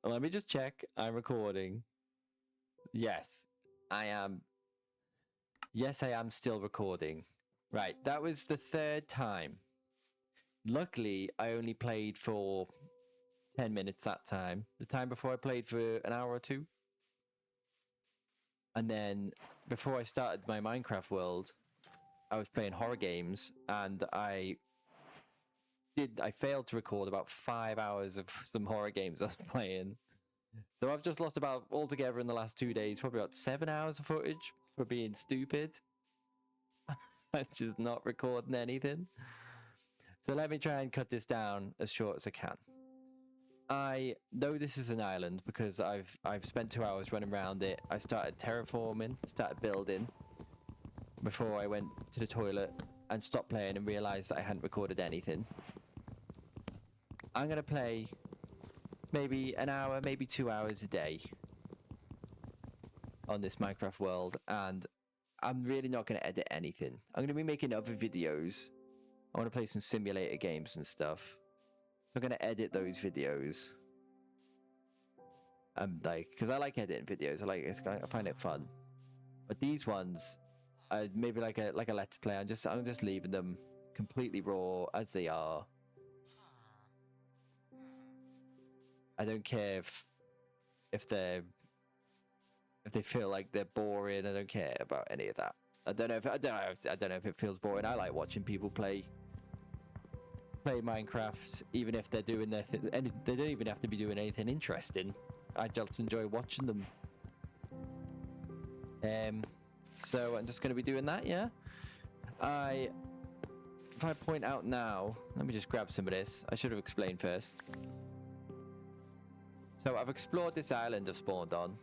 Let me just check. I'm recording. Yes, I am. Yes, I am still recording. Right, that was the third time. Luckily, I only played for 10 minutes that time. The time before I played for an hour or two. And then before I started my Minecraft world, I was playing horror games and I failed to record about 5 hours of some horror games I was playing. So I've just lost about, altogether in the last 2 days, probably about 7 hours of footage for being stupid. I'm just not recording anything. So let me try and cut this down as short as I can. I know this is an island because I've spent 2 hours running around it. I started terraforming, started building before I went to the toilet and stopped playing and realized that I hadn't recorded anything. I'm going to play maybe an hour, maybe 2 hours a day on this Minecraft world, and I'm really not going to edit anything. I'm going to be making other videos. I want to play some simulator games and stuff. So I'm going to edit those videos. Because I like editing videos. I find it fun. But these ones, maybe like a let's play. I'm just leaving them completely raw as they are. I don't care if they feel like they're boring. I don't care about any of that. I don't know if it feels boring. I like watching people play Minecraft, even if they're doing their thing. And they don't even have to be doing anything interesting. I just enjoy watching them. So I'm just going to be doing that, yeah. If I point out now, let me just grab some of this. I should have explained first. So I've explored this island I've spawned on.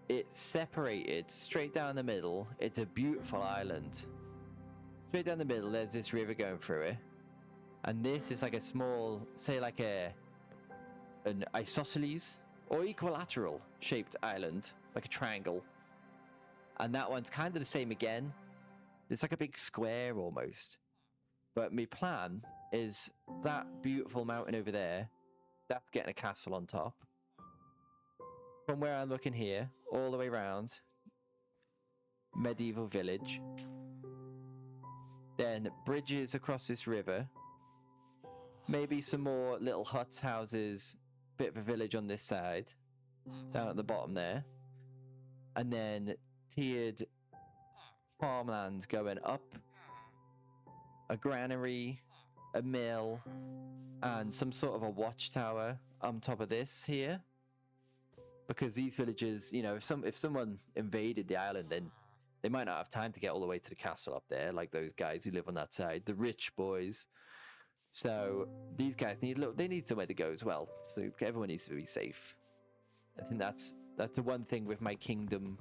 It's separated straight down the middle. It's a beautiful island. Straight down the middle, there's this river going through it. And this is like a small, say like an isosceles or equilateral shaped island, like a triangle. And that one's kind of the same again. It's like a big square almost. But my plan is that beautiful mountain over there, that's getting a castle on top. From where I'm looking here, all the way around, medieval village. Then bridges across this river. Maybe some more little huts, houses, bit of a village on this side, down at the bottom there. And then tiered farmland going up. A granary, a mill, and some sort of a watchtower on top of this here. Because these villages, you know, if someone invaded the island, then they might not have time to get all the way to the castle up there, like those guys who live on that side, the rich boys. So these guys they need somewhere to go as well. So everyone needs to be safe. I think that's the one thing with my kingdom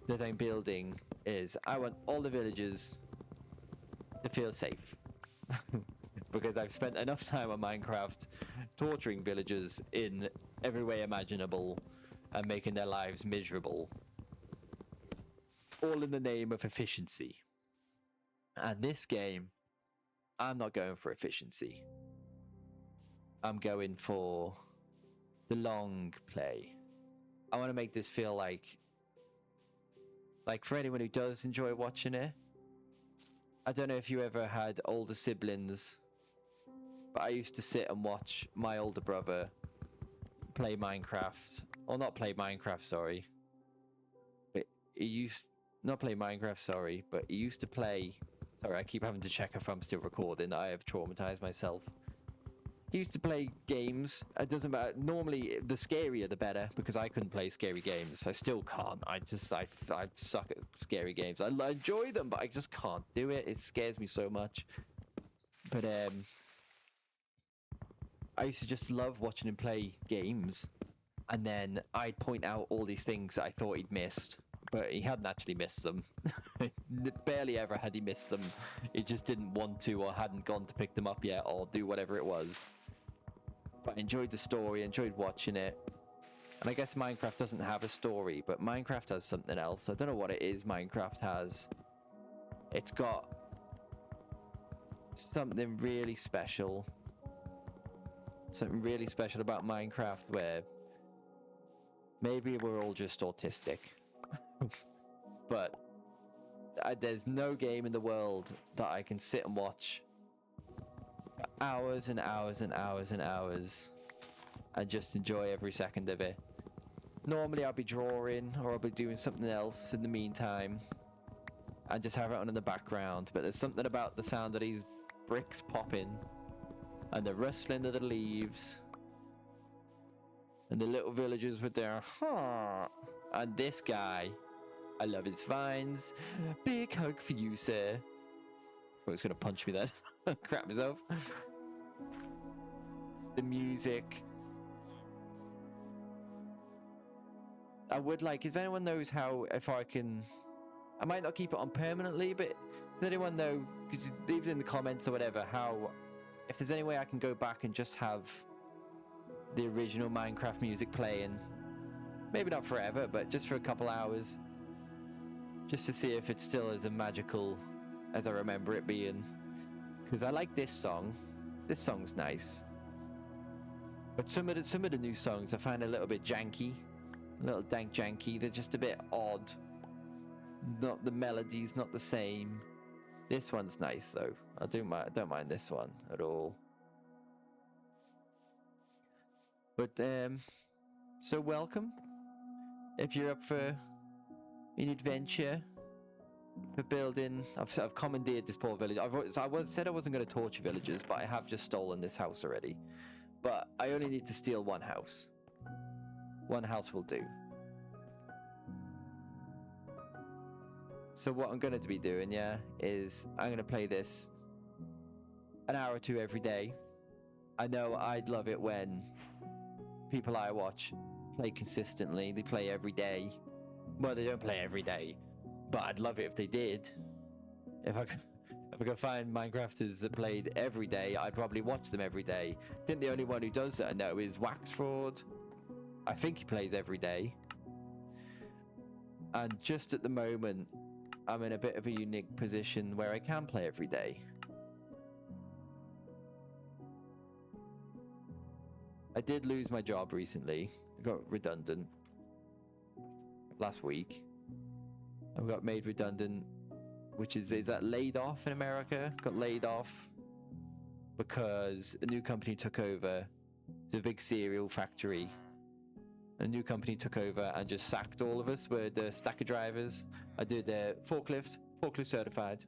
that I'm building is I want all the villagers to feel safe. Because I've spent enough time on Minecraft torturing villagers in every way imaginable and making their lives miserable. All in the name of efficiency. And this game, I'm not going for efficiency. I'm going for the long play. I want to make this feel like for anyone who does enjoy watching it. I don't know if you ever had older siblings, but I used to sit and watch my older brother play Minecraft. Or not play Minecraft, sorry. But he used... Not play Minecraft, sorry. But he used to play... Sorry, I keep having to check if I'm still recording. I have traumatized myself. He used to play games. It doesn't matter. Normally, the scarier the better, because I couldn't play scary games. I still can't. I suck at scary games. I enjoy them, but I just can't do it. It scares me so much. But I used to just love watching him play games, and then I'd point out all these things that I thought he'd missed, but he hadn't actually missed them. Barely ever had he missed them. He just didn't want to, or hadn't gone to pick them up yet, or do whatever it was. But I enjoyed the story, enjoyed watching it. And I guess Minecraft doesn't have a story, but Minecraft has something else. I don't know what it is Minecraft has. It's got something really special. something really special about Minecraft where maybe we're all just autistic. But there's no game in the world that I can sit and watch hours and hours and hours and hours and just enjoy every second of it. Normally I'll be drawing or I'll be doing something else in the meantime and just have it on in the background, but there's something about the sound of these bricks popping and the rustling of the leaves and the little villagers with their and this guy, I love his vines. Big hug for you, sir. Oh, he's gonna punch me then. Crap myself. The music. I would like, if anyone knows how, if I can, I might not keep it on permanently, but does anyone know, could you leave it in the comments or whatever, how, if there's any way I can go back and just have the original Minecraft music playing, maybe not forever, but just for a couple hours, just to see if it's still as magical as I remember it being. Because I like this song. This song's nice. But some of the new songs I find a little bit janky. A little dank janky. They're just a bit odd. Not the melody's not the same. This one's nice though. I don't mind this one at all. But so welcome. If you're up for an adventure, for building, I've commandeered this poor village. Said I wasn't going to torture villagers, but I have just stolen this house already. But I only need to steal one house. One house will do. So what I'm going to be doing, is I'm going to play this an hour or two every day. I know I'd love it when people I watch play consistently. They play every day. Well, they don't play every day, but I'd love it if they did. If I could find Minecrafters that played every day, I'd probably watch them every day. I think the only one who does that I know is Wax Fraud. I think he plays every day. And just at the moment, I'm in a bit of a unique position where I can play every day. I did lose my job recently. I got redundant last week. I got made redundant, which is that laid off in America? Got laid off because a new company took over. It's a big cereal factory. A new company took over and just sacked all of us. We're the stacker drivers. I did forklift certified.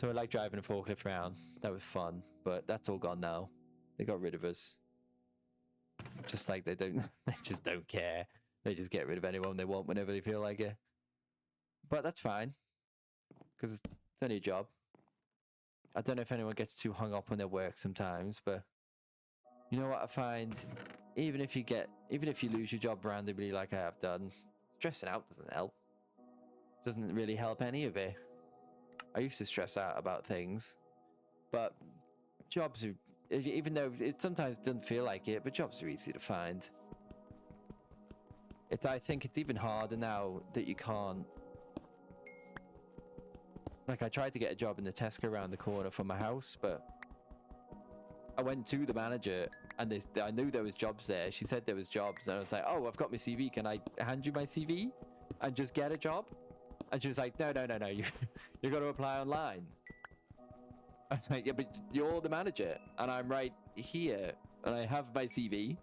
So I like driving a forklift around. That was fun, but that's all gone now. They got rid of us. Just like they just don't care. They just get rid of anyone they want whenever they feel like it. But that's fine, because it's only a job. I don't know if anyone gets too hung up on their work sometimes, but you know what I find? Even if you lose your job randomly like I have done, stressing out doesn't help. Doesn't really help any of it. I used to stress out about things, but jobs are, even though it sometimes doesn't feel like it, but jobs are easy to find. I think it's even harder now that you can't. Like, I tried to get a job in the Tesco around the corner from my house, but I went to the manager and I knew there was jobs there. She said there was jobs, and I was like, "Oh, I've got my CV. Can I hand you my CV and just get a job?" And she was like, "No, you got to apply online." I was like, "Yeah, but you're the manager, and I'm right here, and I have my CV."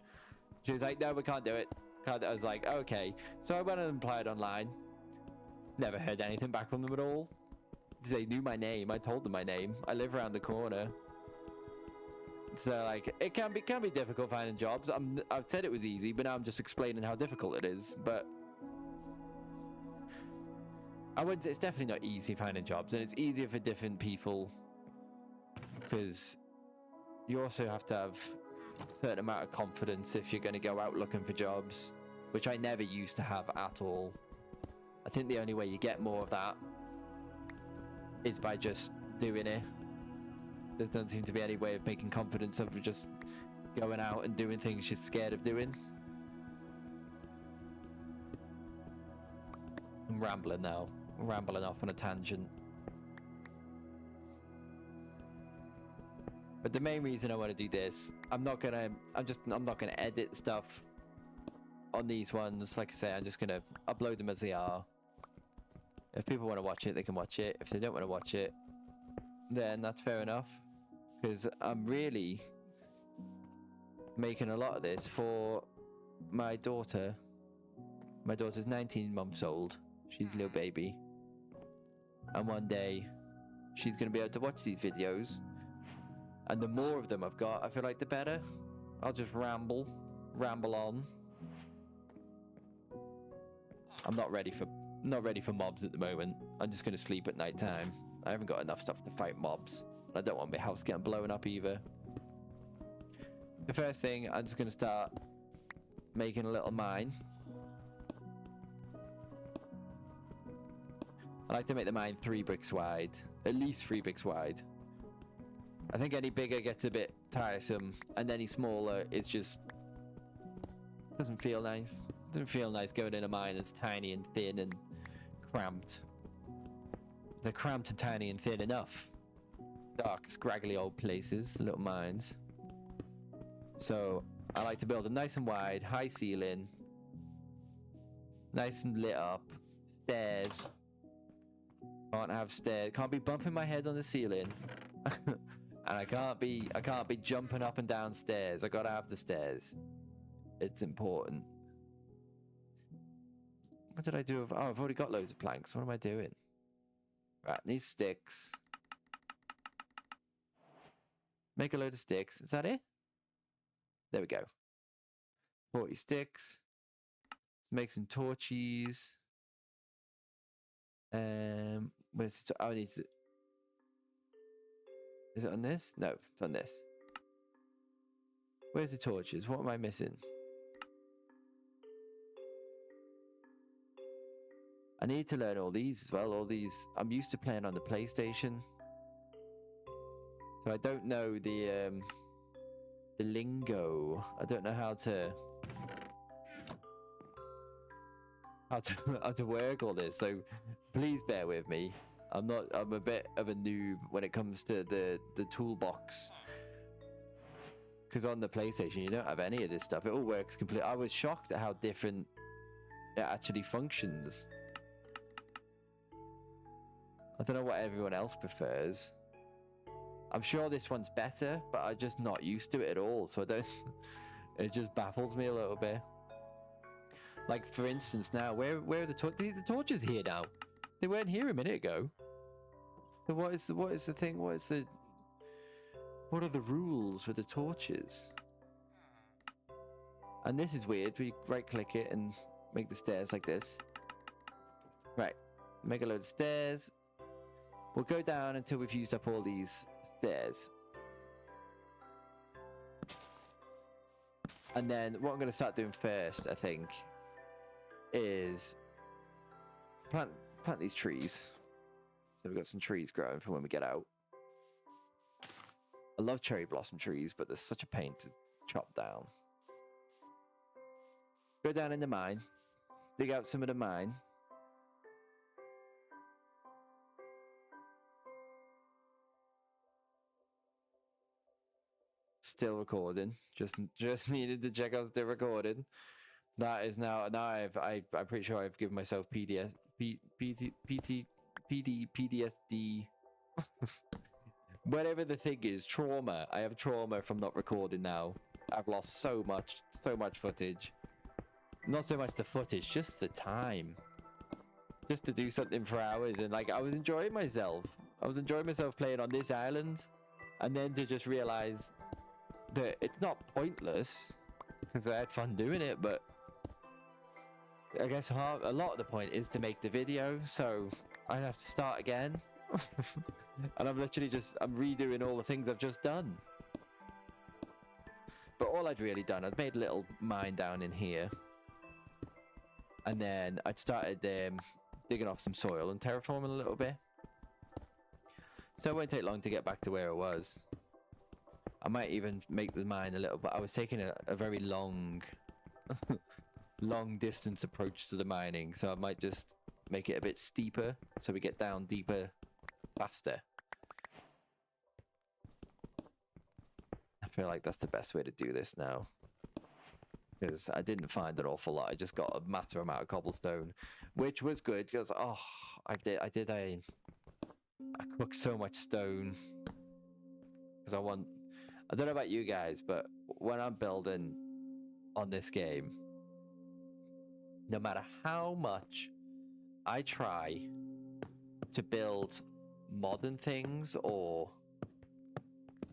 She was like, "No, we can't do it." I was like, "Okay." So I went and applied online. Never heard anything back from them at all. They knew my name. I told them my name. I live around the corner. So like, it can be difficult finding jobs. I've said it was easy, but now I'm just explaining how difficult it is. But I wouldn't say it's definitely not easy finding jobs, and it's easier for different people because you also have to have a certain amount of confidence if you're going to go out looking for jobs, which I never used to have at all. I think the only way you get more of that is by just doing it. There doesn't seem to be any way of making confidence of just going out and doing things you're scared of doing. I'm rambling now. I'm rambling off on a tangent. But the main reason I want to do this, I'm not gonna edit stuff on these ones. Like I say, I'm just gonna upload them as they are. If people want to watch it, they can watch it. If they don't want to watch it, then that's fair enough. Because I'm really making a lot of this for my daughter. My daughter's 19 months old. She's a little baby. And one day, she's going to be able to watch these videos. And the more of them I've got, I feel like the better. I'll just ramble on. I'm not ready for mobs at the moment. I'm just going to sleep at night time. I haven't got enough stuff to fight mobs. I don't want my house getting blown up either. The first thing, I'm just going to start making a little mine. I like to make the mine 3 bricks wide. At least 3 bricks wide. I think any bigger gets a bit tiresome, and any smaller is just... doesn't feel nice. Doesn't feel nice going in a mine that's tiny and thin and cramped. They're cramped and tiny and thin enough. Dark, scraggly old places, little mines. So, I like to build them nice and wide, high ceiling. Nice and lit up. Stairs. Can't have stairs. Can't be bumping my head on the ceiling. And I can't be jumping up and down stairs. I gotta have the stairs. It's important. What did I do? Oh, I've already got loads of planks. What am I doing? Right, these sticks. Make a load of sticks. Is that it? There we go. 40 sticks. Let's make some torches. Where's the I need to... Is it on this? No, it's on this. Where's the torches? What am I missing? I need to learn all these as well. All these... I'm used to playing on the PlayStation. So I don't know the lingo. I don't know how to work all this. So please bear with me. I'm a bit of a noob when it comes to the toolbox. Because on the PlayStation, you don't have any of this stuff. It all works completely. I was shocked at how different it actually functions. I don't know what everyone else prefers. I'm sure this one's better, but I'm just not used to it at all. So I don't... It just baffles me a little bit. Like, for instance, now, where are the torches? The torches here now. They weren't here a minute ago. So what is the thing? What are the rules with the torches? And this is weird. We right-click it and make the stairs like this. Right. Make a load of stairs. We'll go down until we've used up all these stairs. And then what I'm going to start doing first, I think, is plant these trees. So we've got some trees growing for when we get out. I love cherry blossom trees, but they're such a pain to chop down. Go down in the mine. Dig out some of the mine. Still recording. Just needed to check out the recording. That is now I'm pretty sure I've given myself PTSD. Whatever the thing is, trauma. I have trauma from not recording now. I've lost so much footage. Not so much the footage, just the time. Just to do something for hours, and like I was enjoying myself. I was enjoying myself playing on this island, and then to just realize that it's not pointless because I had fun doing it, but I guess a lot of the point is to make the video, so I have to start again. And I'm literally I'm redoing all the things I've just done. But all I'd really done, I'd made a little mine down in here, and then I'd started digging off some soil and terraforming a little bit. So it won't take long to get back to where I was. I might even make the mine a little, but I was taking a very long distance approach to the mining, so I might just make it a bit steeper so we get down deeper faster. feel like that's the best way to do this now. Because I didn't find an awful lot. I just got a massive amount of cobblestone, which was good because I cooked so much stone because I don't know about you guys, but when I'm building on this game, no matter how much I try to build modern things or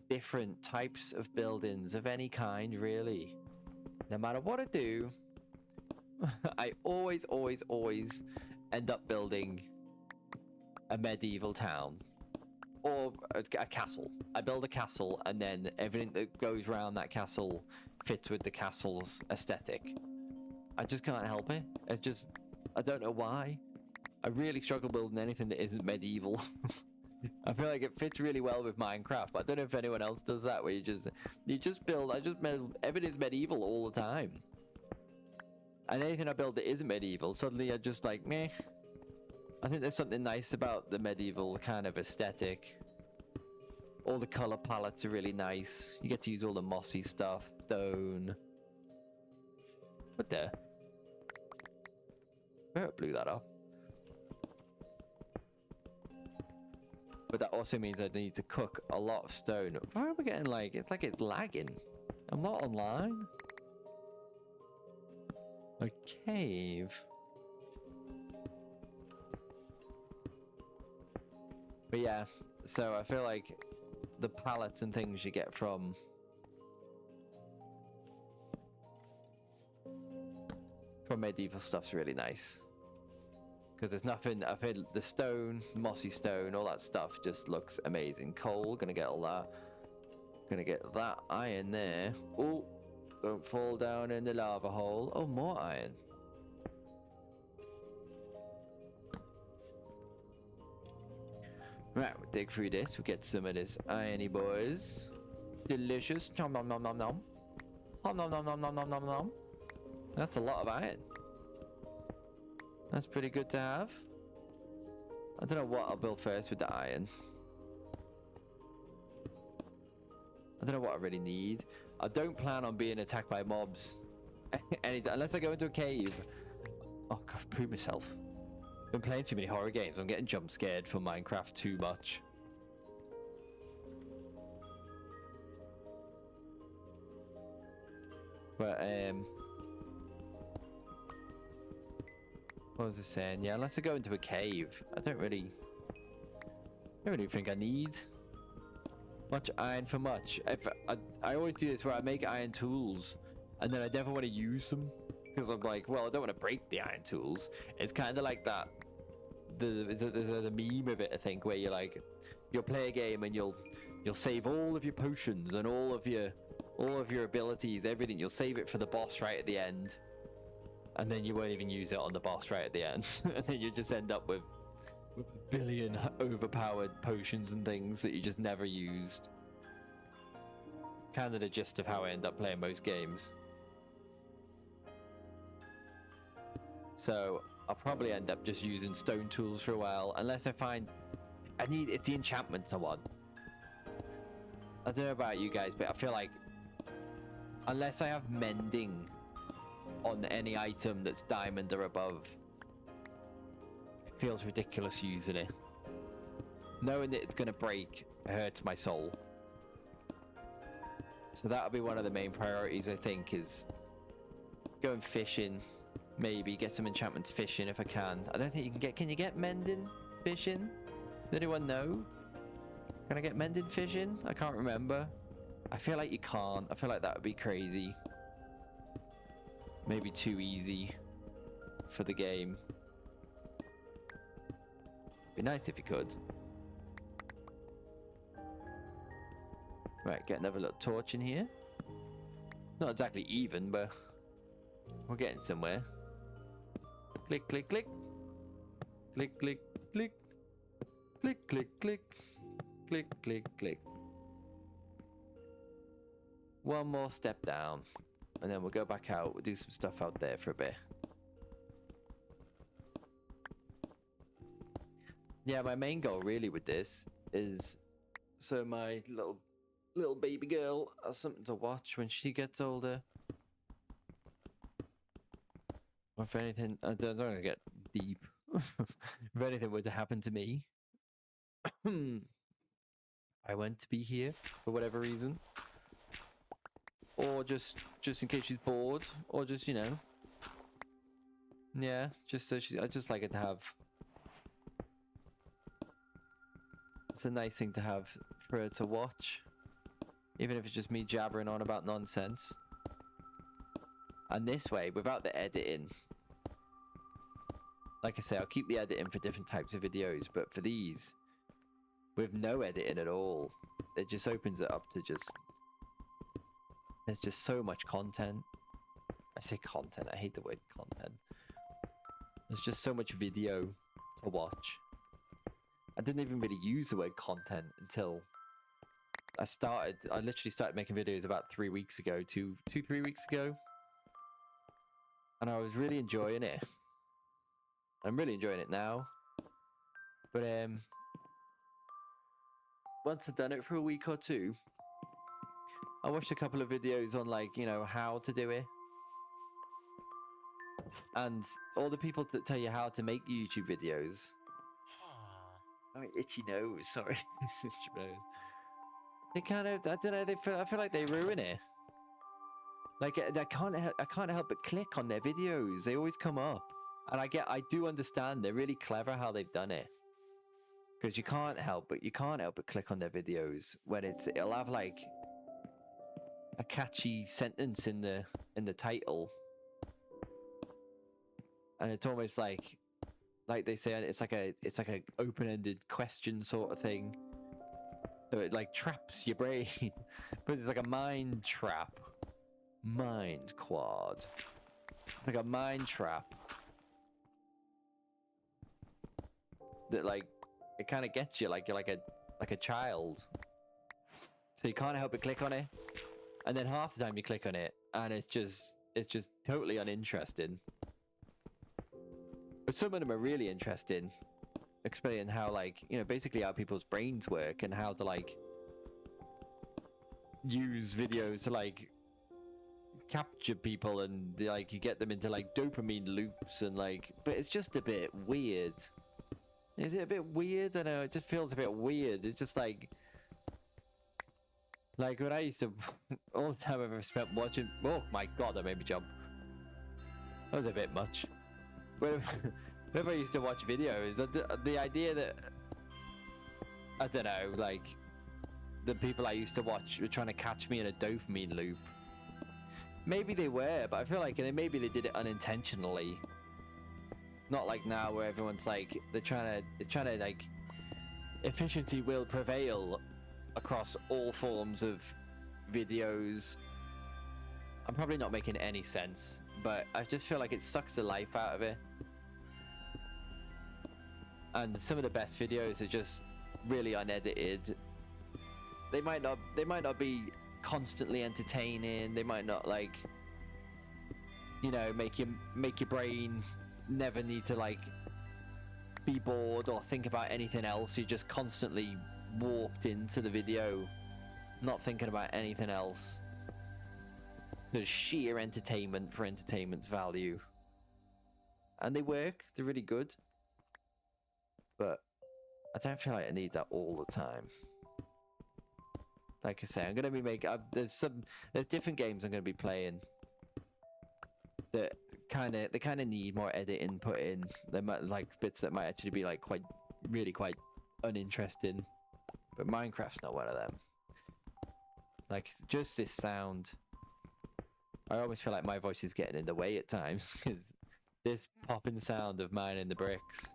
different types of buildings of any kind, really, no matter what I do, I always end up building a medieval town or a castle. I build a castle and then everything that goes around that castle fits with the castle's aesthetic. I just can't help it. It's just, I don't know why. I really struggle building anything that isn't medieval. I feel like it fits really well with Minecraft, but I don't know if anyone else does that, where you just build, everything's medieval all the time. And anything I build that isn't medieval, suddenly I just like, meh. I think there's something nice about the medieval kind of aesthetic. All the color palettes are really nice. You get to use all the mossy stuff, stone. What the? I blew that up. But that also means I need to cook a lot of stone. Why am I getting like, it's like it's lagging. I'm not online. A cave. But yeah, so I feel like the pallets and things you get from medieval stuff's really nice. Because there's nothing, I've heard the stone, mossy stone, all that stuff just looks amazing. Coal, gonna get all that. Gonna get that iron there. Oh, don't fall down in the lava hole. Oh, more iron. Right, we'll dig through this. We'll get some of this irony, boys. Delicious. Nom nom nom nom nom. Nom nom nom nom nom nom nom nom. That's a lot of iron. That's pretty good to have. I don't know what I'll build first with the iron. I don't know what I really need. I don't plan on being attacked by mobs. Unless I go into a cave. Oh god, I pooped myself. I've been playing too many horror games. I'm getting jump scared from Minecraft too much. But what was I saying? Yeah, unless I go into a cave, I don't really think I need much iron for much. If I always do this where I make iron tools and then I never want to use them because I'm like, well, I don't want to break the iron tools. It's kind of like that. There's a meme of it, I think, where you're like, you'll play a game and you'll save all of your potions and all of your abilities, everything. You'll save it for the boss right at the end. And then you won't even use it on the boss right at the end. And then you just end up with a billion overpowered potions and things that you just never used. Kind of the gist of how I end up playing most games. So I'll probably end up just using stone tools for a while, unless I find it's the enchantments I want. I don't know about you guys, but I feel like unless I have mending on any item that's diamond or above, it feels ridiculous using it. Knowing that it's going to break hurts my soul. So that'll be one of the main priorities, I think, is going fishing. Maybe get some enchantments fishing if I can. I don't think you can you get mending fishing? Does anyone know? Can I get mending fishing? I can't remember. I feel like you can't. I feel like that would be crazy. Maybe too easy for the game. Be nice if you could. Right, get another little torch in here. Not exactly even, but we're getting somewhere. Click, click, click. Click, click, click. Click, click, click. Click, click, click. One more step down. And then we'll go back out. We'll do some stuff out there for a bit. Yeah, my main goal really with this is... So my little little baby girl has something to watch when she gets older. Or if anything, I don't want to get deep. If anything were to happen to me, I want to be here for whatever reason, or just in case she's bored, or just, you know, yeah, just so I just like it to have. It's a nice thing to have for her to watch, even if it's just me jabbering on about nonsense. And this way, without the editing, like I say, I'll keep the editing for different types of videos, but for these, with no editing at all, it just opens it up to just... There's just so much content. I say content, I hate the word content. There's just so much video to watch. I didn't even really use the word content until I literally started making videos about 3 weeks ago, 3 weeks ago. And I was really enjoying it. I'm really enjoying it now. But once I've done it for a week or two, I watched a couple of videos on, like, you know, how to do it. And all the people that tell you how to make YouTube videos. Oh, itchy nose, sorry. Itchy nose. They kind of, I don't know, I feel like they ruin it. Like, I can't help but click on their videos. They always come up. And I do understand they're really clever how they've done it. Because you can't help but click on their videos when it'll have like a catchy sentence in the title. And it's almost like they say, it's like a open-ended question sort of thing. So it like traps your brain. But it's like a mind trap. Mind quad. It's like a mind trap. That like it kind of gets you like you're like a child. So you can't help but click on it. And then half the time you click on it and it's just totally uninteresting. But some of them are really interesting, explaining how, like, you know, basically how people's brains work and how to like use videos to like capture people and like you get them into like dopamine loops and like, but it's just a bit weird. Is it a bit weird? I don't know, it just feels a bit weird. It's just like when I used to, all the time I've ever spent watching, oh my god, that made me jump. That was a bit much. Whenever I used to watch videos, the idea that, I don't know, like, the people I used to watch were trying to catch me in a dopamine loop. Maybe they were, but I feel like maybe they did it unintentionally. Not like now where everyone's like, it's trying to like, efficiency will prevail across all forms of videos. I'm probably not making any sense, but I just feel like it sucks the life out of it. And some of the best videos are just really unedited. They might not be constantly entertaining. They might not, like, you know, make your brain never need to like be bored or think about anything else. You're just constantly warped into the video, not thinking about anything else. There's sheer entertainment for entertainment's value. And they work, they're really good. But I don't feel like I need that all the time. Like I say, I'm going to be making... there's different games I'm going to be playing that kind of need more editing put in. They might, like, bits that might actually be like really quite uninteresting. But Minecraft's not one of them. Like, just this sound... I always feel like my voice is getting in the way at times, because this popping sound of mining the bricks,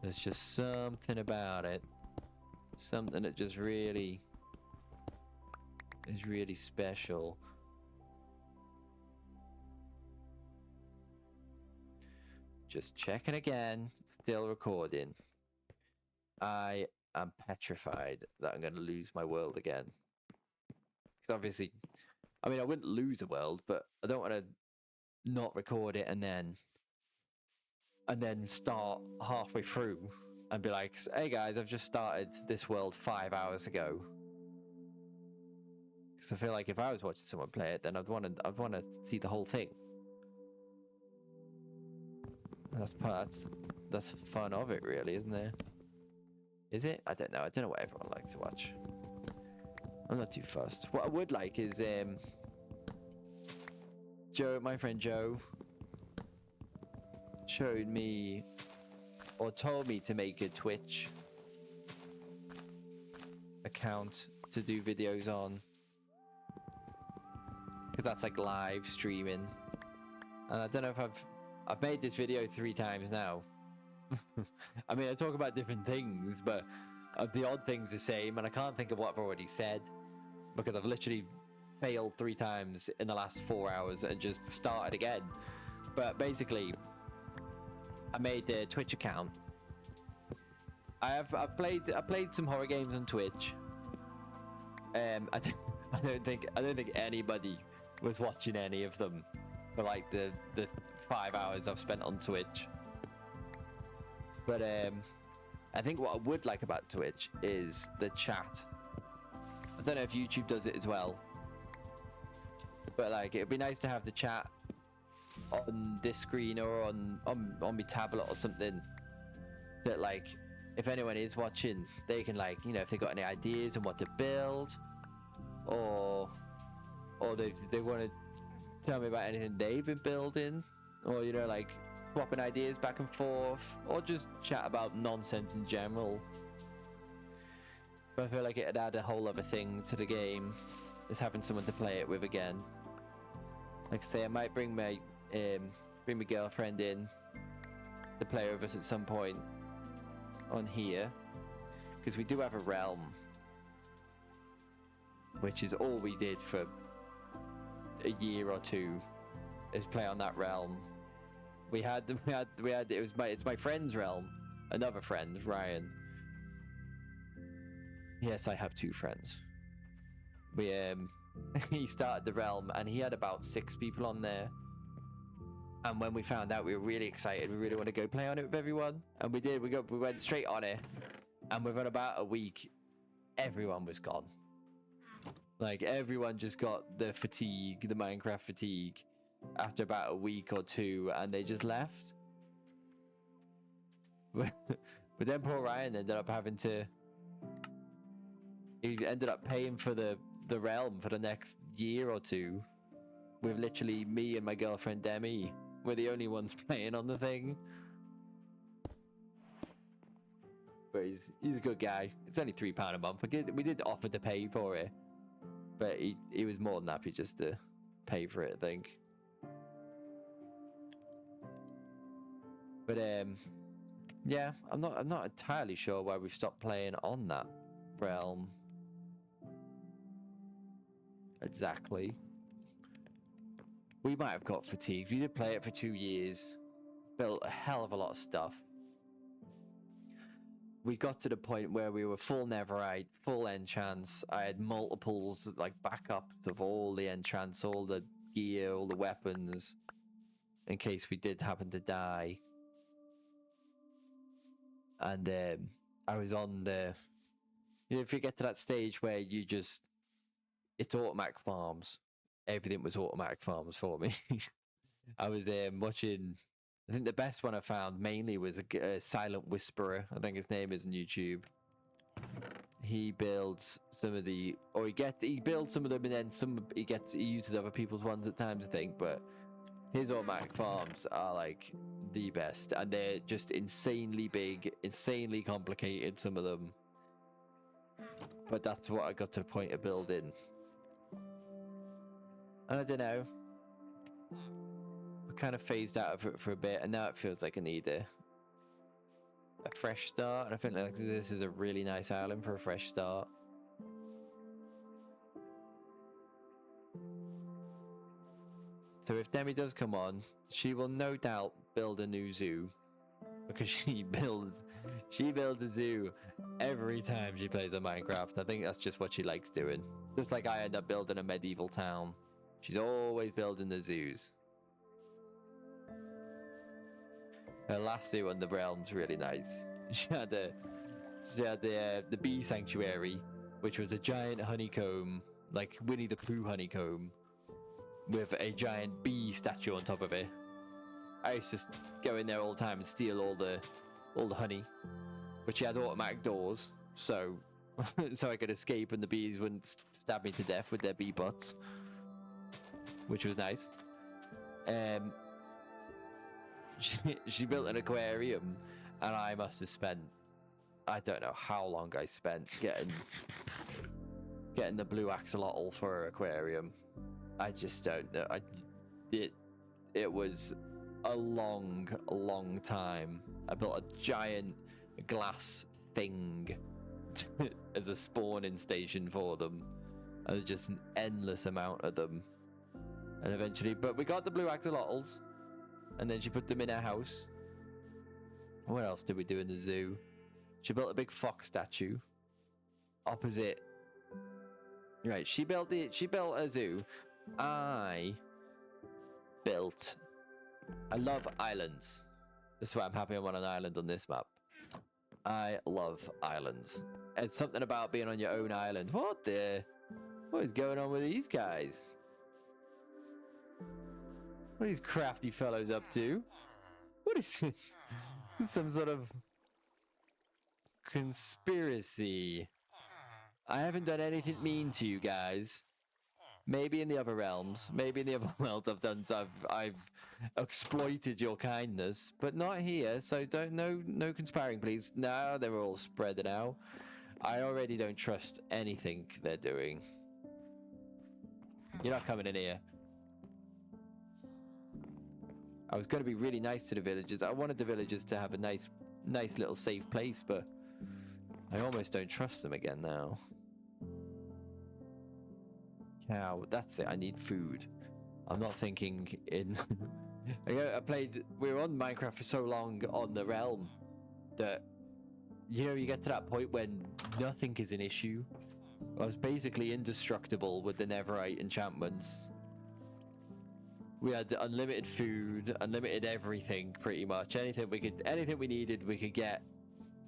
there's just something about it. Something that just really is really special. Just checking again, still recording. I am petrified that I'm going to lose my world again. Because obviously, I mean, I wouldn't lose a world, but I don't want to not record it and then start halfway through and be like, hey guys, I've just started this world 5 hours ago. Because I feel like if I was watching someone play it, then I'd want to see the whole thing. That's fun of it, really, isn't there? Is it? I don't know. I don't know what everyone likes to watch. I'm not too fussed. What I would like is Joe, my friend Joe, showed me or told me to make a Twitch account to do videos on, because that's like live streaming. And I don't know if I've made this video 3 times now. I mean, I talk about different things, but the odd thing's the same, and I can't think of what I've already said because I've literally failed 3 times in the last 4 hours and just started again. But basically, I made a Twitch account. I've played some horror games on Twitch. I don't think anybody was watching any of them for like the 5 hours I've spent on Twitch. But I think what I would like about Twitch is the chat. I don't know if YouTube does it as well, but like it'd be nice to have the chat on this screen or on my tablet or something, that like if anyone is watching, they can, like, you know, if they got any ideas on what to build, or they want to tell me about anything they've been building, or, you know, like swapping ideas back and forth, or just chat about nonsense in general. But I feel like it'd add a whole other thing to the game, is having someone to play it with again. Like I say, I might bring my girlfriend in to play with us at some point on here, because we do have a realm, which is all we did for a year or 2, is play on that realm. It's my friend's realm, another friend, Ryan. Yes, I have 2 friends. He started the realm and he had about 6 people on there. And when we found out, we were really excited. We really want to go play on it with everyone. And we did. We went straight on it. And within about a week, everyone was gone. Like, everyone just got the fatigue, the Minecraft fatigue, after about a week or 2, and they just left. But then poor Ryan ended up he ended up paying for the realm for the next year or 2, with literally me and my girlfriend Demi. We're the only ones playing on the thing. But he's a good guy. It's only £3 a month. We did offer to pay for it, but he was more than happy just to pay for it, I think. But yeah, I'm not entirely sure why we've stopped playing on that realm exactly. We might have got fatigued. We did play it for 2 years, built a hell of a lot of stuff. We got to the point where we were full netherite, full enchants. I had multiples, like, backups of all the enchants, all the gear, all the weapons, in case we did happen to die. And I was on the... You know, if you get to that stage where you just... It's automatic farms. Everything was automatic farms for me. I was watching... I think the best one I found mainly was a Silent Whisperer. I think his name is on YouTube. He builds some of the... Or he builds some of them, and then he uses other people's ones at times, I think. But his automatic farms are, like, the best. And they're just insanely big, insanely complicated, some of them. But that's what I got to the point of building. I don't know. I kind of phased out of it for a bit, and now it feels like I need a fresh start. And I think like this is a really nice island for a fresh start. So if Demi does come on, she will no doubt build a new zoo, because she builds a zoo every time she plays on Minecraft. I think that's just what she likes doing. Just like I end up building a medieval town. She's always building the zoos. Her last zoo on the realm's really nice. She had the bee sanctuary, which was a giant honeycomb like Winnie the Pooh honeycomb with a giant bee statue on top of it. I used to go in there all the time and steal all the honey, but she had automatic doors, so so I could escape and the bees wouldn't stab me to death with their bee butts, which was nice. She built an aquarium, and I must have spent, I don't know how long I spent getting the blue axolotl for her aquarium. I just don't know. It was a long time. I built a giant glass thing as a spawning station for them, and there's just an endless amount of them. And eventually, but we got the blue axolotls, and then she put them in her house. What else did we do in the zoo? She built a big fox statue opposite. Right, she built a zoo. I love islands. That's why I'm happy I'm on an island on this map. I love islands. It's something about being on your own island. What is going on with these guys? What are these crafty fellows up to? What is this? Some sort of conspiracy. I haven't done anything mean to you guys. Maybe in the other realms. Maybe in the other worlds I've exploited your kindness, but not here. So no conspiring, please. No, they're all spreading out. I already don't trust anything they're doing. You're not coming in here. I was going to be really nice to the villagers. I wanted the villagers to have a nice little safe place, but I almost don't trust them again now. Cow, that's it. I need food. I'm not thinking in... we were on Minecraft for so long on the realm that, you get to that point when nothing is an issue. I was basically indestructible with the netherite enchantments. We had unlimited food, unlimited everything, pretty much. Anything we needed, we could get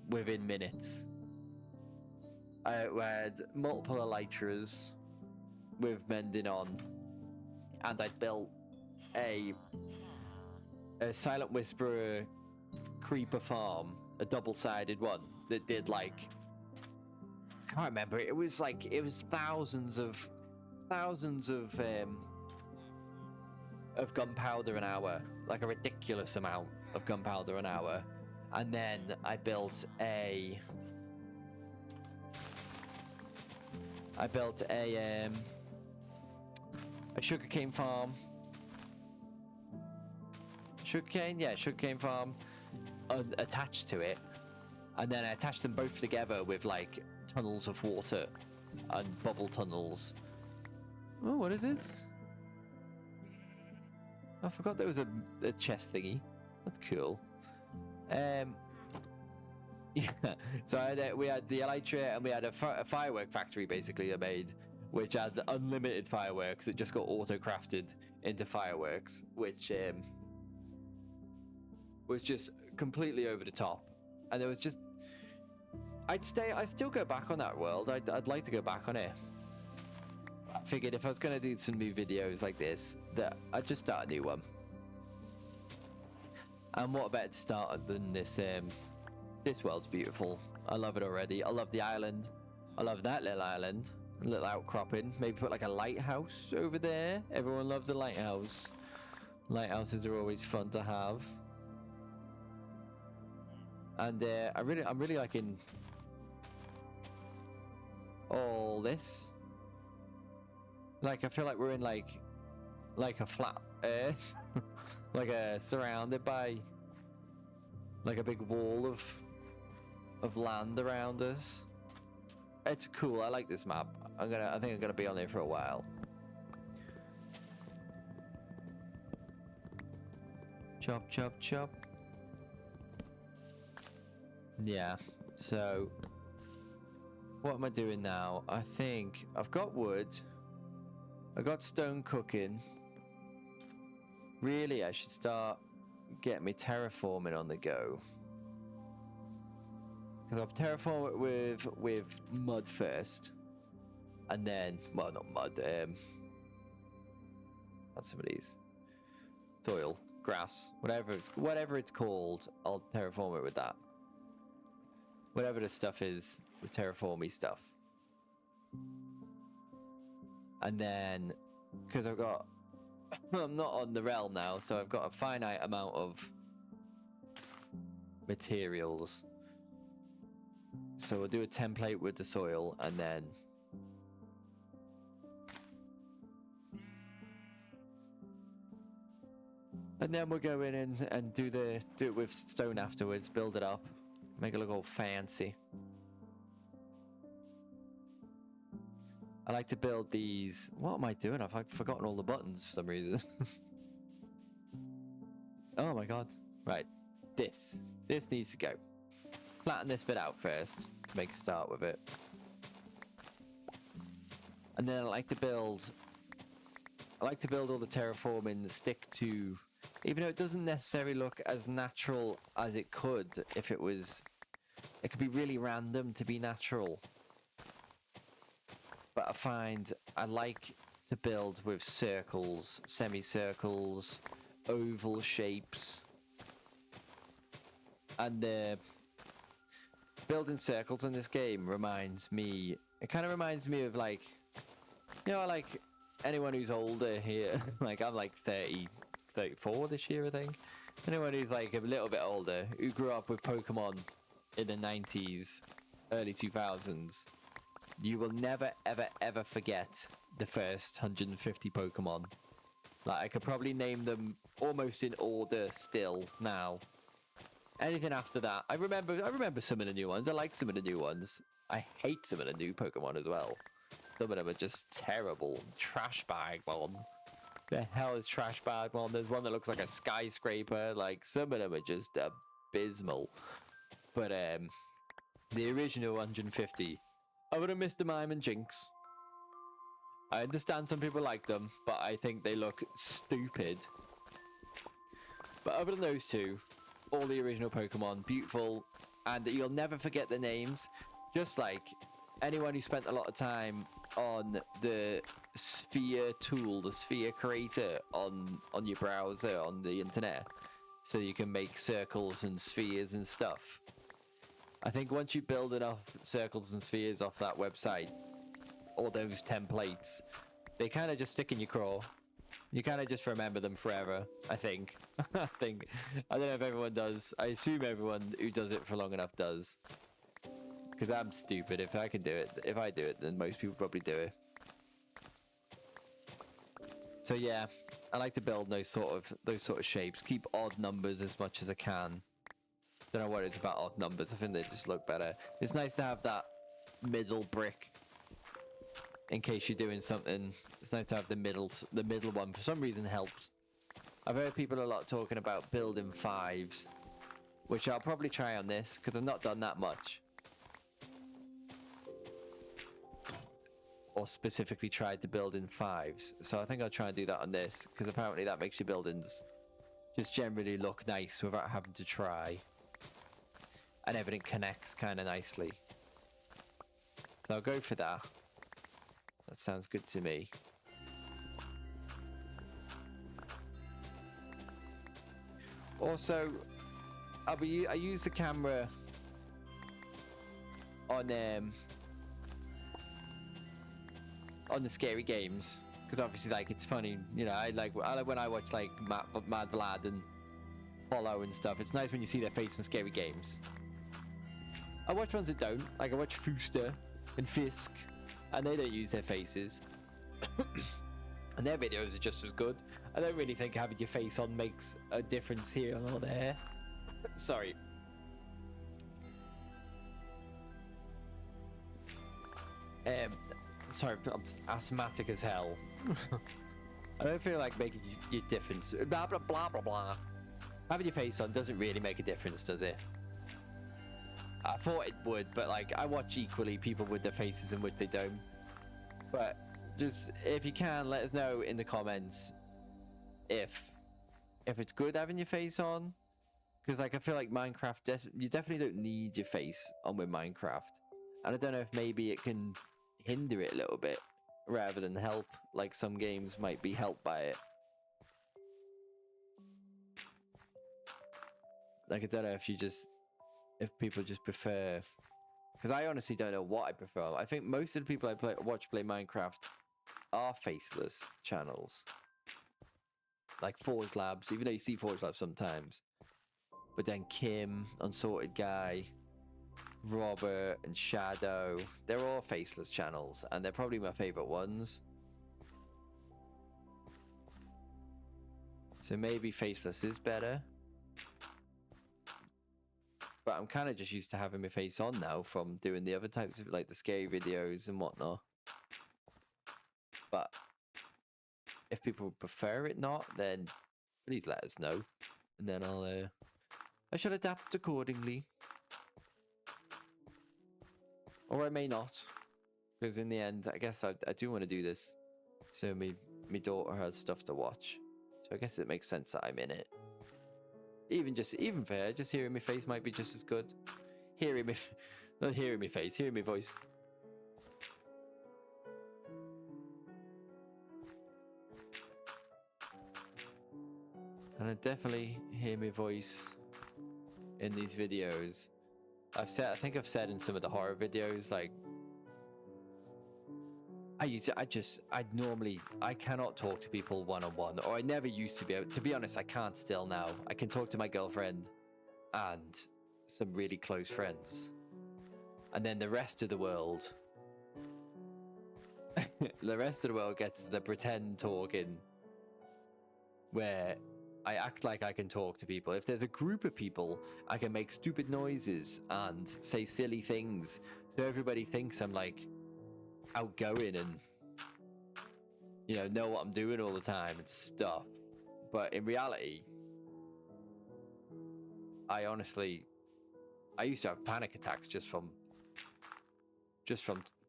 within minutes. We had multiple elytras with mending on, and I'd built a Silent Whisperer creeper farm, a double-sided one that did like, I can't remember. It was thousands of gunpowder an hour, like a ridiculous amount of gunpowder an hour. And then I built a sugarcane farm. Sugarcane farm attached to it, and then I attached them both together with like tunnels of water and bubble tunnels. Oh, what is this? I forgot there was a chest thingy. That's cool. Yeah. So we had the elytra, and we had a firework factory basically I made, which had unlimited fireworks. It just got auto-crafted into fireworks, which was just completely over the top. And there was just... I'd still go back on that world. I'd like to go back on it. I figured if I was going to do some new videos like this, that I'd just start a new one. And what better to start than this? This world's beautiful. I love it already. I love the island. I love that little island. A little outcropping. Maybe put like a lighthouse over there. Everyone loves a lighthouse. Lighthouses are always fun to have. And I'm really liking all this. Like, I feel like we're in like a flat earth. Like surrounded by like a big wall of land around us. It's cool. I like this map. I think I'm gonna be on there for a while. Chop, chop, chop. Yeah. So, what am I doing now? I think I've got wood. I got stone cooking. Really, I should start getting me terraforming on the go. Because I'll terraform it with mud first, And then, well, not mud. What's some of these? Soil, grass, whatever it's called. I'll terraform it with that. Whatever the stuff is, the terraformy stuff. And then, because I've got, I'm not on the realm now, so I've got a finite amount of materials. So we'll do a template with the soil, and then we'll go in and do it with stone afterwards, build it up, make it look all fancy. I like to build these. What am I doing? I've forgotten all the buttons for some reason. Oh my god. Right. This needs to go. Flatten this bit out first to make a start with it. And then I like to build all the terraforming stick to, even though it doesn't necessarily look as natural as it could if it could be really random to be natural. But I find I like to build with circles, semicircles, oval shapes. And building circles in this game reminds me of like, you know, like anyone who's older here, like I'm like 34 this year, I think. Anyone who's like a little bit older, who grew up with Pokemon in the 90s, early 2000s, you will never, ever, ever forget the first 150 Pokemon. Like, I could probably name them almost in order still now. Anything after that, I remember some of the new ones. I like some of the new ones. I hate some of the new Pokemon as well. Some of them are just terrible. Trash bag one. The hell is trash bag one? There's one that looks like a skyscraper. Like, some of them are just abysmal. But the original 150. Other than Mr. Mime and Jinx, I understand some people like them, but I think they look stupid. But other than those two, all the original Pokemon, beautiful, and you'll never forget the names. Just like anyone who spent a lot of time on the Sphere tool, the Sphere creator on your browser, on the internet, so you can make circles and spheres and stuff. I think once you build enough circles and spheres off that website, all those templates, they kind of just stick in your craw. You kind of just remember them forever, I think. I don't know if everyone does. I assume everyone who does it for long enough does. Because I'm stupid. If I do it, then most people probably do it. So yeah, I like to build those sort of shapes. Keep odd numbers as much as I can. Don't know what it's about odd numbers. I think they just look better. It's nice to have that middle brick in case you're doing something. It's nice to have the middle one. For some reason, helps. I've heard people a lot talking about building fives, which I'll probably try on this because I've not done that much, or specifically tried to build in fives. So I think I'll try and do that on this because apparently that makes your buildings just generally look nice without having to try. And everything connects kind of nicely. So I'll go for that. That sounds good to me. Also, I use the camera on the scary games because obviously, like, it's funny. You know, I like when I watch like Mad Vlad and Follow and stuff. It's nice when you see their face in scary games. I watch ones that don't. Like, I watch Fooster and Fisk, and they don't use their faces. And their videos are just as good. I don't really think having your face on makes a difference here or there. Sorry. Sorry, I'm asthmatic as hell. I don't feel like making your difference. Blah, blah, blah, blah, blah. Having your face on doesn't really make a difference, does it? I thought it would, but like, I watch equally people with their faces and which they don't. But just, if you can, let us know in the comments if it's good having your face on. Because like, I feel like Minecraft, you definitely don't need your face on with Minecraft. And I don't know if maybe it can hinder it a little bit rather than help, like some games might be helped by it. Like, I don't know if people just prefer, because I honestly don't know what I prefer. I think most of the people I watch play Minecraft are faceless channels, like Forge Labs, even though you see Forge Labs sometimes. But then Kim, Unsorted Guy, Robert, and Shadow, they're all faceless channels, and they're probably my favorite ones. So maybe faceless is better. But I'm kind of just used to having my face on now from doing the other types of, like, the scary videos and whatnot. But if people prefer it not, then please let us know. And then I shall adapt accordingly. Or I may not. Because in the end, I guess I do want to do this. So my daughter has stuff to watch. So I guess it makes sense that I'm in it. Even for her, just hearing my face might be just as good. Not hearing my face, hearing my voice. And I definitely hear my voice in these videos. I think I've said in some of the horror videos, like, I cannot talk to people one-on-one, or I never used to be able. To be honest, I can't still now. I can talk to my girlfriend and some really close friends. And then the rest of the world, gets the pretend talking, where I act like I can talk to people. If there's a group of people, I can make stupid noises and say silly things, so everybody thinks I'm, like, outgoing and, you know what I'm doing all the time and stuff. But in reality, I used to have panic attacks just from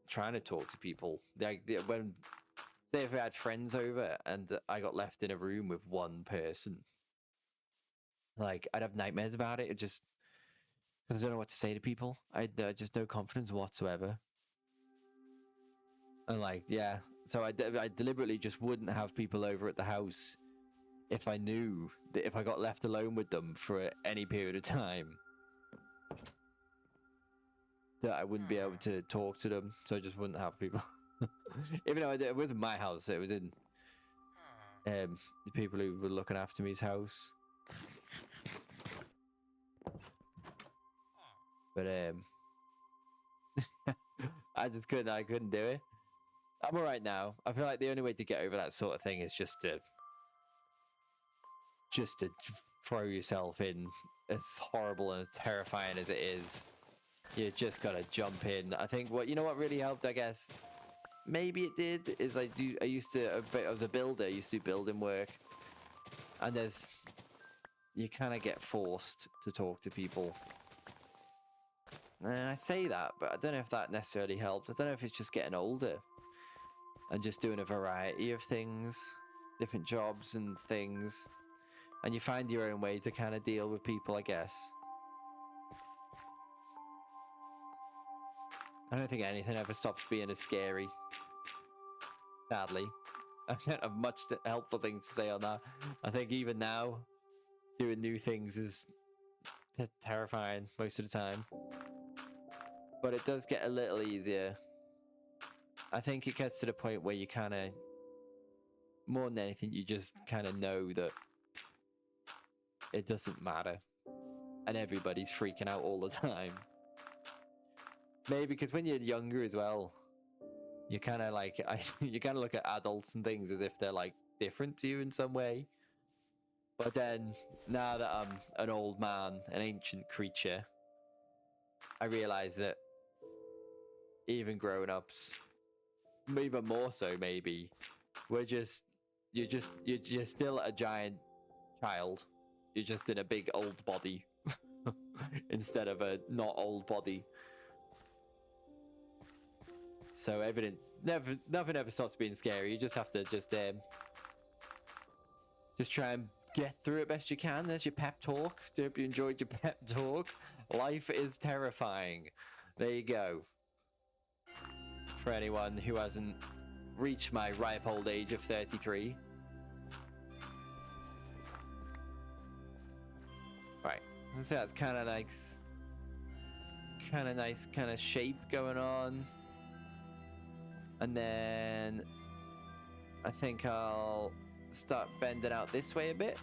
trying to talk to people. Say if I had friends over and I got left in a room with one person, like, I'd have nightmares about it. Just because I don't know what to say to people. I just no confidence whatsoever. And, like, yeah, so I deliberately just wouldn't have people over at the house if I knew that if I got left alone with them for any period of time, that I wouldn't be able to talk to them. So I just wouldn't have people. Even though it wasn't my house, it was in the people who were looking after me's house. But I couldn't do it. I'm all right now. I feel like the only way to get over that sort of thing is just to throw yourself in. As horrible and as terrifying as it is, you just gotta jump in. I think what really helped, I guess, maybe it did, is I was a builder. I used to do building work, and you kind of get forced to talk to people. And I say that, but I don't know if that necessarily helped. I don't know if it's just getting older and just doing a variety of things, different jobs and things, and you find your own way to kind of deal with people, I guess. I don't think anything ever stops being as scary. Sadly. I don't have much helpful things to say on that. I think even now, doing new things is terrifying most of the time. But it does get a little easier. I think it gets to the point where you kind of, more than anything, you just kind of know that it doesn't matter. And everybody's freaking out all the time. Maybe because when you're younger as well, you kind of like, you kind of look at adults and things as if they're, like, different to you in some way. But then, now that I'm an old man, an ancient creature, I realize that even grown-ups, even more so maybe, you're still a giant child. You're just in a big old body instead of a not old body. So nothing ever stops being scary. You just have to just try and get through it best you can. There's your pep talk. Hope you enjoyed your pep talk. Life is terrifying. There you go. for anyone who hasn't reached my ripe old age of 33. Right, so that's kind of nice. Kind of nice kind of shape going on. And then I think I'll start bending out this way a bit.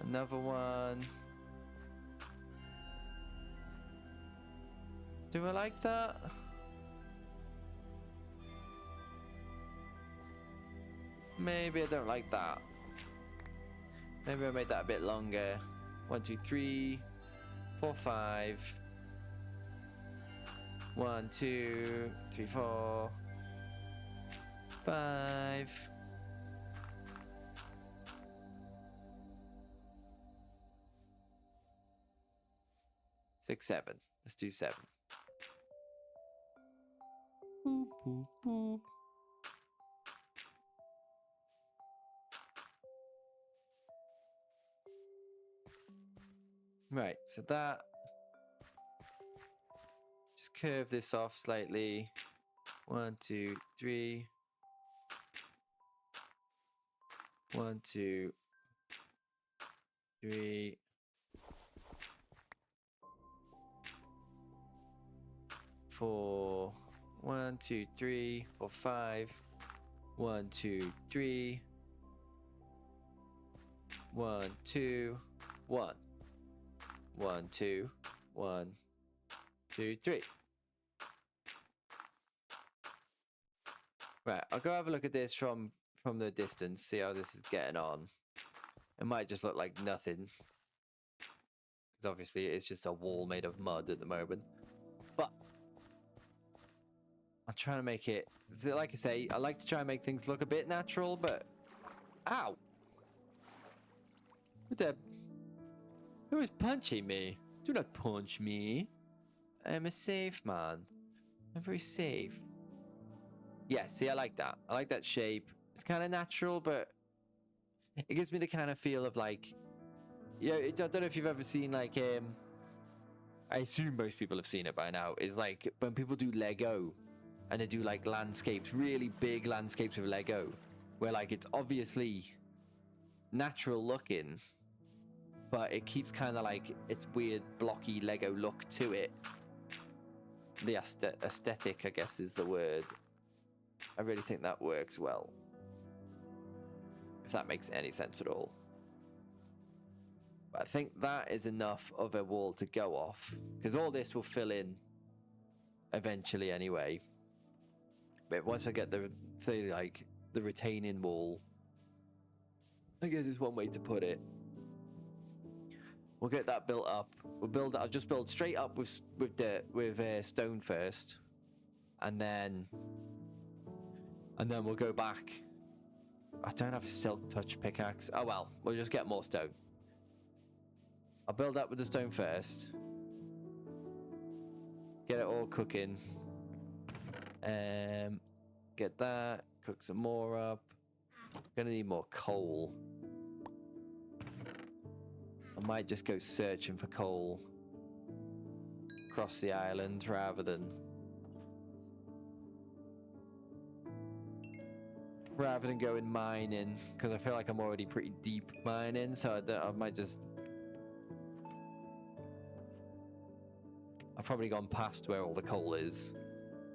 Another one. Do I like that? Maybe I don't like that. Maybe I'll make that a bit longer. 1, 2, 3, 4, 5. 1, 2, 3, 4, 5. 6, 7. Let's do 7. Boop, boop, boop. Right, so that, just curve this off slightly. 1, 2, 3. 1, 2, 3. 4. 1, 2, 3, 4, 5. 1, 2, 3. 1, 2, 1. 1, 2, 1, 2, 3. Right, I'll go have a look at this from the distance, see how this is getting on. It might just look like nothing, because obviously it's just a wall made of mud at the moment. But I'm trying to make it, like I say, I like to try and make things look a bit natural, but ow! Who is punching me? Do not punch me. I am a safe man. I'm very safe. Yeah, see, I like that. I like that shape. It's kind of natural, but it gives me the kind of feel of like, yeah, I don't know if you've ever seen like, I assume most people have seen it by now, is like when people do Lego and they do like landscapes, really big landscapes with Lego, where like it's obviously natural looking, but it keeps kind of like its weird blocky Lego look to it. The aesthetic, I guess, is the word. I really think that works well. If that makes any sense at all. But I think that is enough of a wall to go off, because all this will fill in eventually anyway. But once I get the, say, like the retaining wall, I guess is one way to put it. We'll get that built up. I'll just build straight up with stone first, and then we'll go back. I don't have a silk touch pickaxe. Oh well, we'll just get more stone. I'll build up with the stone first. Get it all cooking. Get that. Cook some more up. Gonna need more coal. I might just go searching for coal across the island rather than going mining, because I feel like I'm already pretty deep mining, so I might just, I've probably gone past where all the coal is,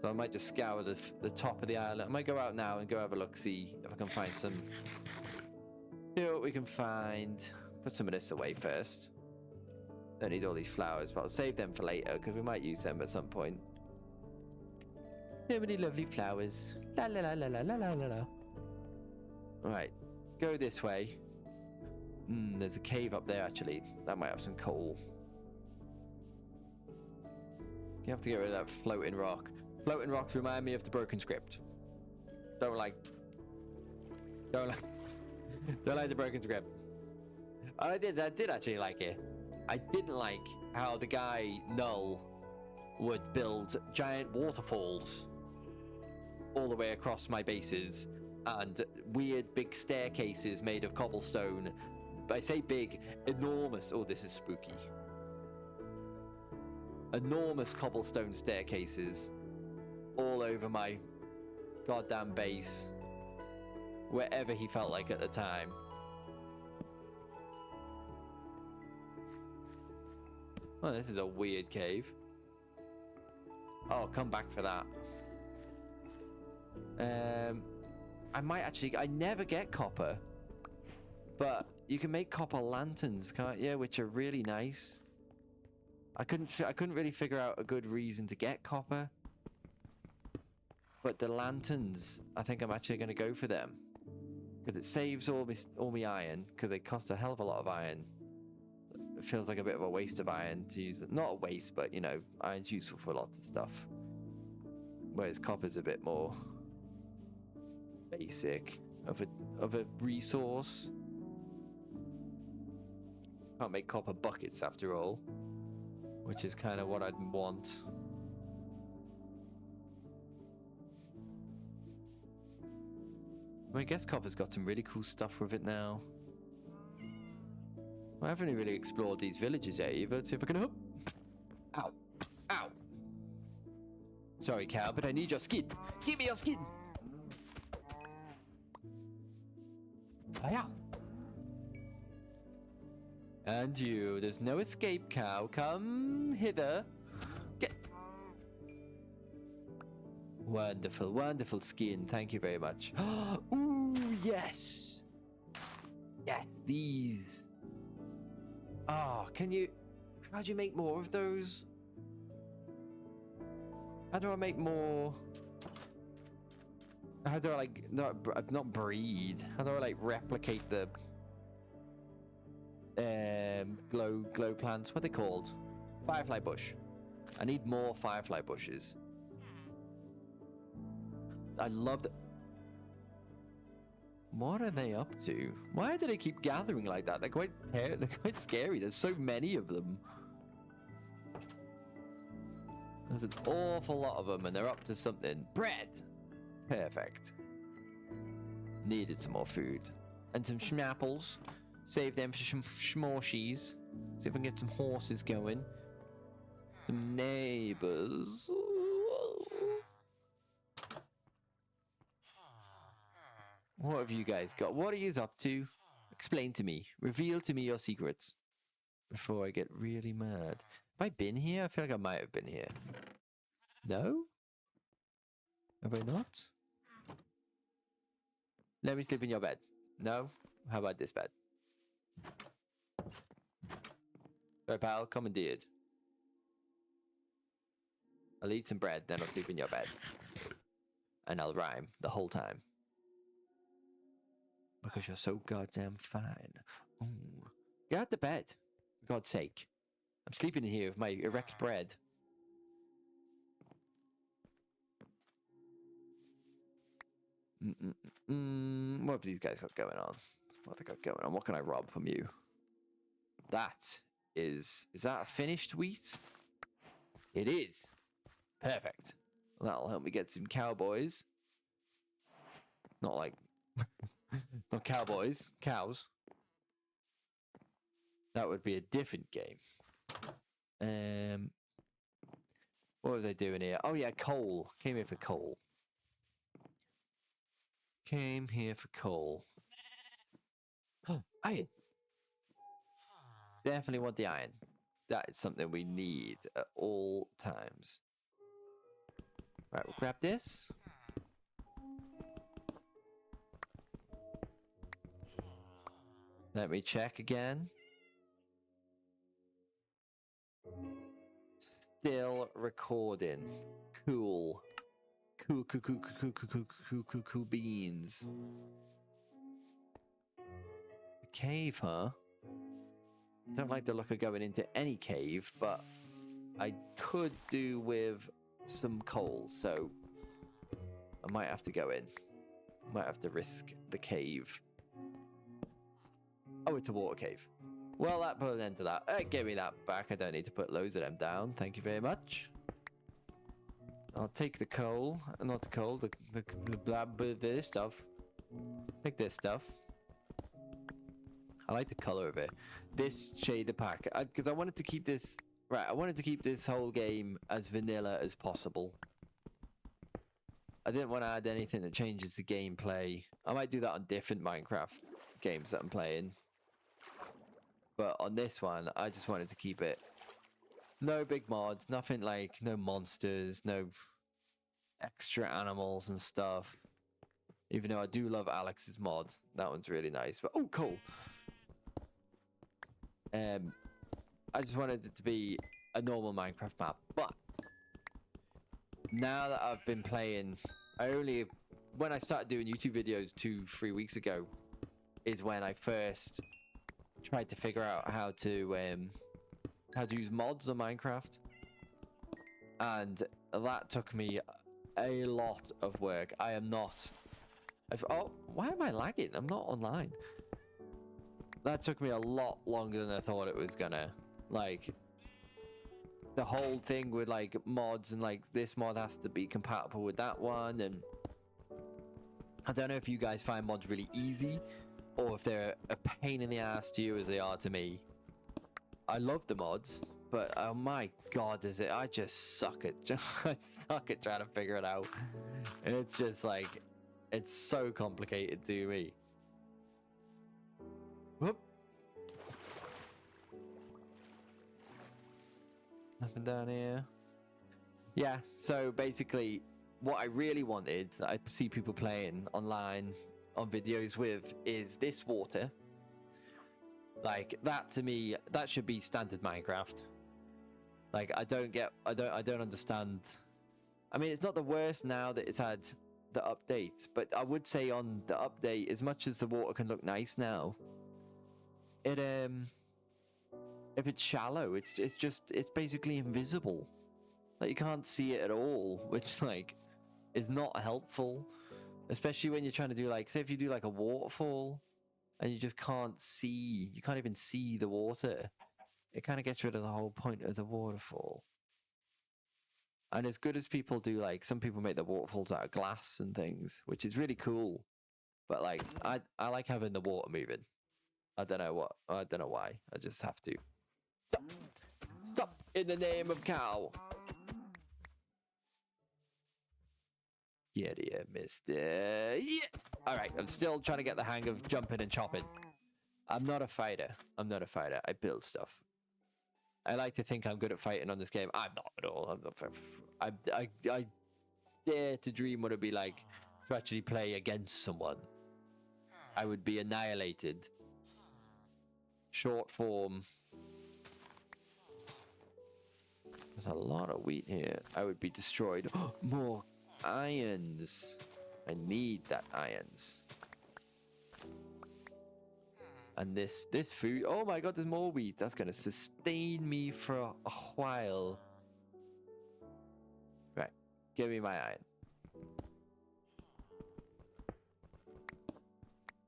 so I might just scour the top of the island. I might go out now and go have a look, see if I can find some, see what we can find. Put some of this away first. Don't need all these flowers, but I'll save them for later because we might use them at some point. So many lovely flowers. La la la la la la la la. Right, go this way. There's a cave up there actually. That might have some coal. You have to get rid of that floating rock. Floating rocks remind me of the broken script. Don't like the broken script. I did actually like it. I didn't like how the guy Null would build giant waterfalls all the way across my bases, and weird big staircases made of cobblestone. I say big, enormous. Oh, this is spooky. Enormous cobblestone staircases all over my goddamn base, wherever he felt like at the time. Oh, this is a weird cave. Oh, come back for that. I might actually... I never get copper. But you can make copper lanterns, can't you? Which are really nice. I couldn't really figure out a good reason to get copper. But the lanterns, I think I'm actually going to go for them. Because it saves all my iron. Because they cost a hell of a lot of iron. It feels like a bit of a waste of iron to use. Not a waste, but, you know, iron's useful for lots of stuff. Whereas copper's a bit more basic of a resource. Can't make copper buckets after all, which is kind of what I'd want. I guess copper's got some really cool stuff with it now. I haven't really explored these villages yet either. Let's see if I can... Ow! Ow! Sorry, cow, but I need your skin. Give me your skin! Hiya! And you, there's no escape, cow. Come hither. Get... Wonderful, wonderful skin. Thank you very much. Ooh, yes! Yes, these. Oh, can you... How do you make more of those? How do I make more... How do I, like, not breed? How do I, like, replicate the... glow plants? What are they called? Firefly bush. I need more firefly bushes. I love the... What are they up to? Why do they keep gathering like that? They're quite scary. There's so many of them. There's an awful lot of them, and they're up to something. Bread! Perfect. Needed some more food. And some schnapples. Save them for some schmorshies. See if I can get some horses going. Some neighbors. What have you guys got? What are you up to? Explain to me. Reveal to me your secrets. Before I get really mad. Have I been here? I feel like I might have been here. No? Have I not? Let me sleep in your bed. No? How about this bed? Right, pal, commandeered. I'll eat some bread, then I'll sleep in your bed. And I'll rhyme the whole time. Because you're so goddamn fine. Ooh. Get out the bed. For God's sake. I'm sleeping in here with my erect bread. What have these guys got going on? What have they got going on? What can I rob from you? That is that a finished wheat? It is. Perfect. That'll help me get some cowboys. Not like... Not cowboys. Cows. That would be a different game. What was I doing here? Oh yeah, coal. Came here for coal. Came here for coal. Iron. Definitely want the iron. That is something we need at all times. Right, we'll grab this. Let me check again. Still recording. Cool. Cool beans. A cave, huh? Don't like the look of going into any cave, but I could do with some coal, so I might have to go in. Might have to risk the cave. Oh, it's a water cave. Well, that put an end to that. Give me that back. I don't need to put loads of them down. Thank you very much. I'll take the coal. Not the coal, the blah, blah, this stuff. Like this stuff. I like the color of it. This shader pack, because I wanted to keep this... Right, I wanted to keep this whole game as vanilla as possible. I didn't want to add anything that changes the gameplay. I might do that on different Minecraft games that I'm playing. But on this one, I just wanted to keep it. No big mods, nothing like, no monsters, no extra animals and stuff. Even though I do love Alex's mod. That one's really nice. But, oh, cool. I just wanted it to be a normal Minecraft map. But now that I've been playing, when I started doing YouTube videos 2-3 weeks ago, is when I first tried to figure out how to use mods on Minecraft, and that took me a lot of work. I am not. Oh, why am I lagging? I'm not online. That took me a lot longer than I thought it was gonna. Like, the whole thing with like mods and like this mod has to be compatible with that one, and I don't know if you guys find mods really easy or if they're a pain in the ass to you as they are to me. I love the mods, but oh my god, I just suck at I suck at trying to figure it out. And it's just like, it's so complicated to me. Whoop. Nothing down here. Yeah, so basically what I really wanted, I see people playing online on videos with, is this water. Like, that to me, that should be standard Minecraft. Like, I don't understand. I mean, it's not the worst now that it's had the update, but I would say on the update, as much as the water can look nice now, it if it's shallow, it's basically invisible. Like, you can't see it at all, which like is not helpful, especially when you're trying to do, like, say if you do like a waterfall and you just can't even see the water. It kind of gets rid of the whole point of the waterfall. And as good as people do, like, some people make the waterfalls out of glass and things, which is really cool. But like, I like having the water moving. I don't know why. I just have to. Stop in the name of cow. Get here, mister. Yeah. All right, I'm still trying to get the hang of jumping and chopping. I'm not a fighter. I build stuff. I like to think I'm good at fighting on this game. I'm not at all. I'm not. I dare to dream what it'd be like to actually play against someone. I would be annihilated. Short form. There's a lot of wheat here. I would be destroyed. More irons. I need that irons. And this food. Oh my god, there's more wheat. That's going to sustain me for a while. Right. Give me my iron.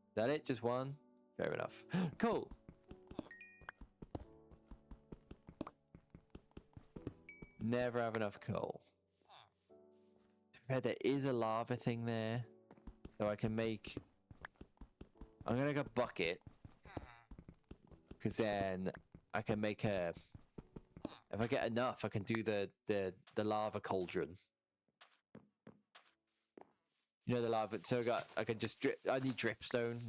Is that it? Just one? Fair enough. Cool. Never have enough coal. There is a lava thing there. So I can make... I'm going to make a bucket. Because then I can make a... If I get enough, I can do the lava cauldron. You know, the lava... So I can just drip... I need dripstone.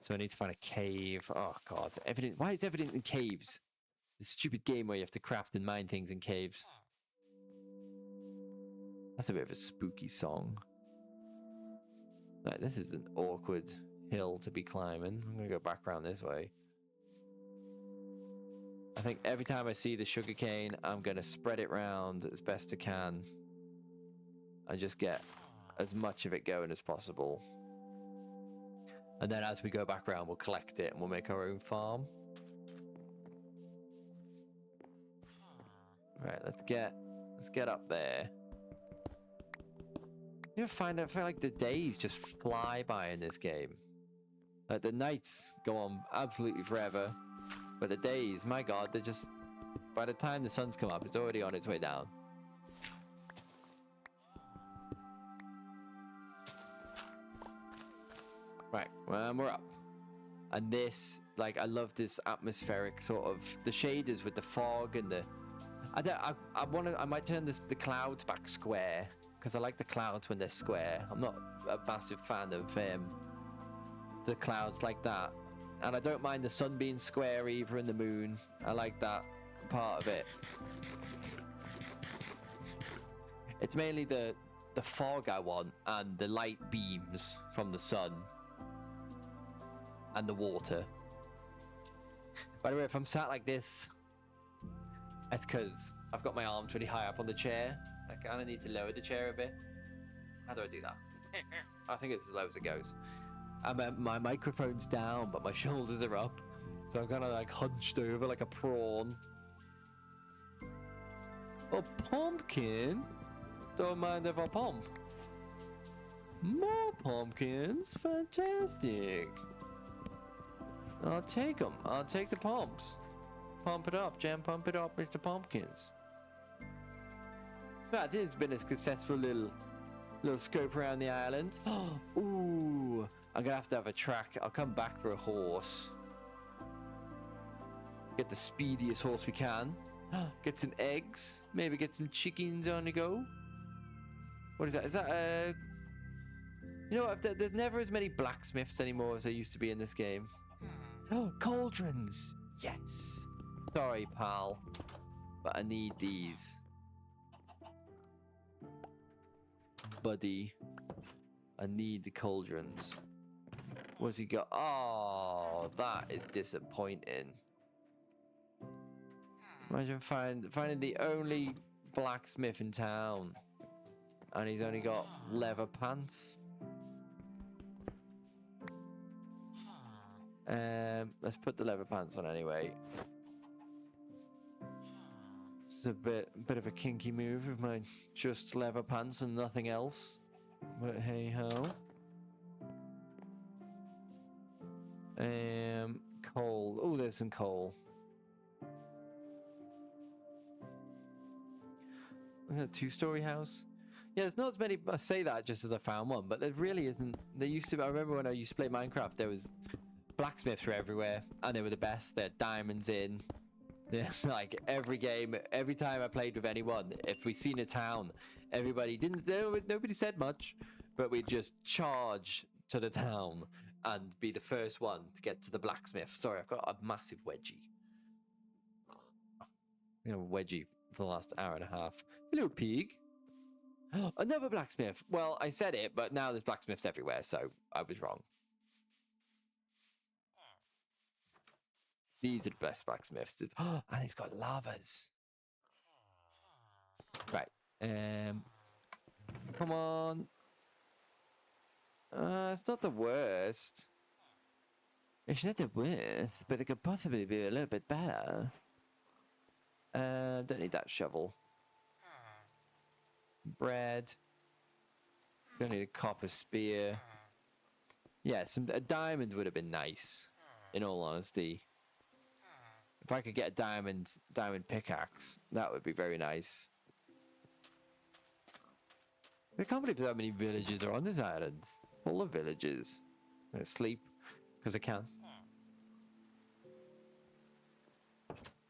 So I need to find a cave. Oh, God. Why is everything in caves? This stupid game where you have to craft and mine things in caves. That's a bit of a spooky song. Right, this is an awkward hill to be climbing. I'm going to go back around this way. I think every time I see the sugarcane, I'm going to spread it round as best I can. And just get as much of it going as possible. And then as we go back around, we'll collect it and we'll make our own farm. Right, let's get up there. You ever I feel like the days just fly by in this game. Like, the nights go on absolutely forever. But the days, my god, they're just... By the time the sun's come up, it's already on its way down. Right, well, we're up. And this, like, I love this atmospheric sort of the shaders with the fog and the. I might turn the clouds back square because I like the clouds when they're square. I'm not a massive fan of the clouds like that, and I don't mind the sun being square either and the moon. I like that part of it. It's mainly the fog I want and the light beams from the sun and the water. By the way, if I'm sat like this, it's because I've got my arms really high up on the chair. I kind of need to lower the chair a bit. How do I do that? I think it's as low as it goes. My microphone's down, but my shoulders are up. So I'm kind of like hunched over like a prawn. A pumpkin? Don't mind if I pump. More pumpkins? Fantastic. I'll take them. I'll take the pumps. Pump it up, Jen. Pump it up, Mr. Pumpkins. But it's been a successful little scope around the island. Ooh, I'm gonna have to have a track. I'll come back for a horse. Get the speediest horse we can. Get some eggs. Maybe get some chickens on the go. What is that? Is that you know what? There's never as many blacksmiths anymore as there used to be in this game. Oh, cauldrons. Yes. Sorry, pal, but I need these. Buddy, I need the cauldrons. What's he got? Oh, that is disappointing. Imagine finding the only blacksmith in town, and he's only got leather pants. Let's put the leather pants on anyway. It's a bit of a kinky move with my just leather pants and nothing else. But hey ho. Coal. Oh, there's some coal. A 2-story house. Yeah, there's not as many. I say that just as I found one, but there really isn't. There used to. I remember when I used to play Minecraft, there was blacksmiths were everywhere, and they were the best. They had diamonds in. Yeah, like every game, every time I played with anyone, if we seen a town, everybody nobody said much, but we'd just charge to the town and be the first one to get to the blacksmith. Sorry, I've got a massive wedgie. You know, wedgie for the last hour and a half. Hello, pig. Another blacksmith. Well, I said it, but now there's blacksmiths everywhere, so I was wrong. These are the best blacksmiths. And he's got lavas. Right. Come on. It's not the worst. It's not the worst, but it could possibly be a little bit better. Don't need that shovel. Bread. Don't need a copper spear. Yeah, a diamond would have been nice, in all honesty. If I could get a diamond pickaxe, that would be very nice. I can't believe how many villages are on this island. Full of villages. I'm gonna sleep because I can.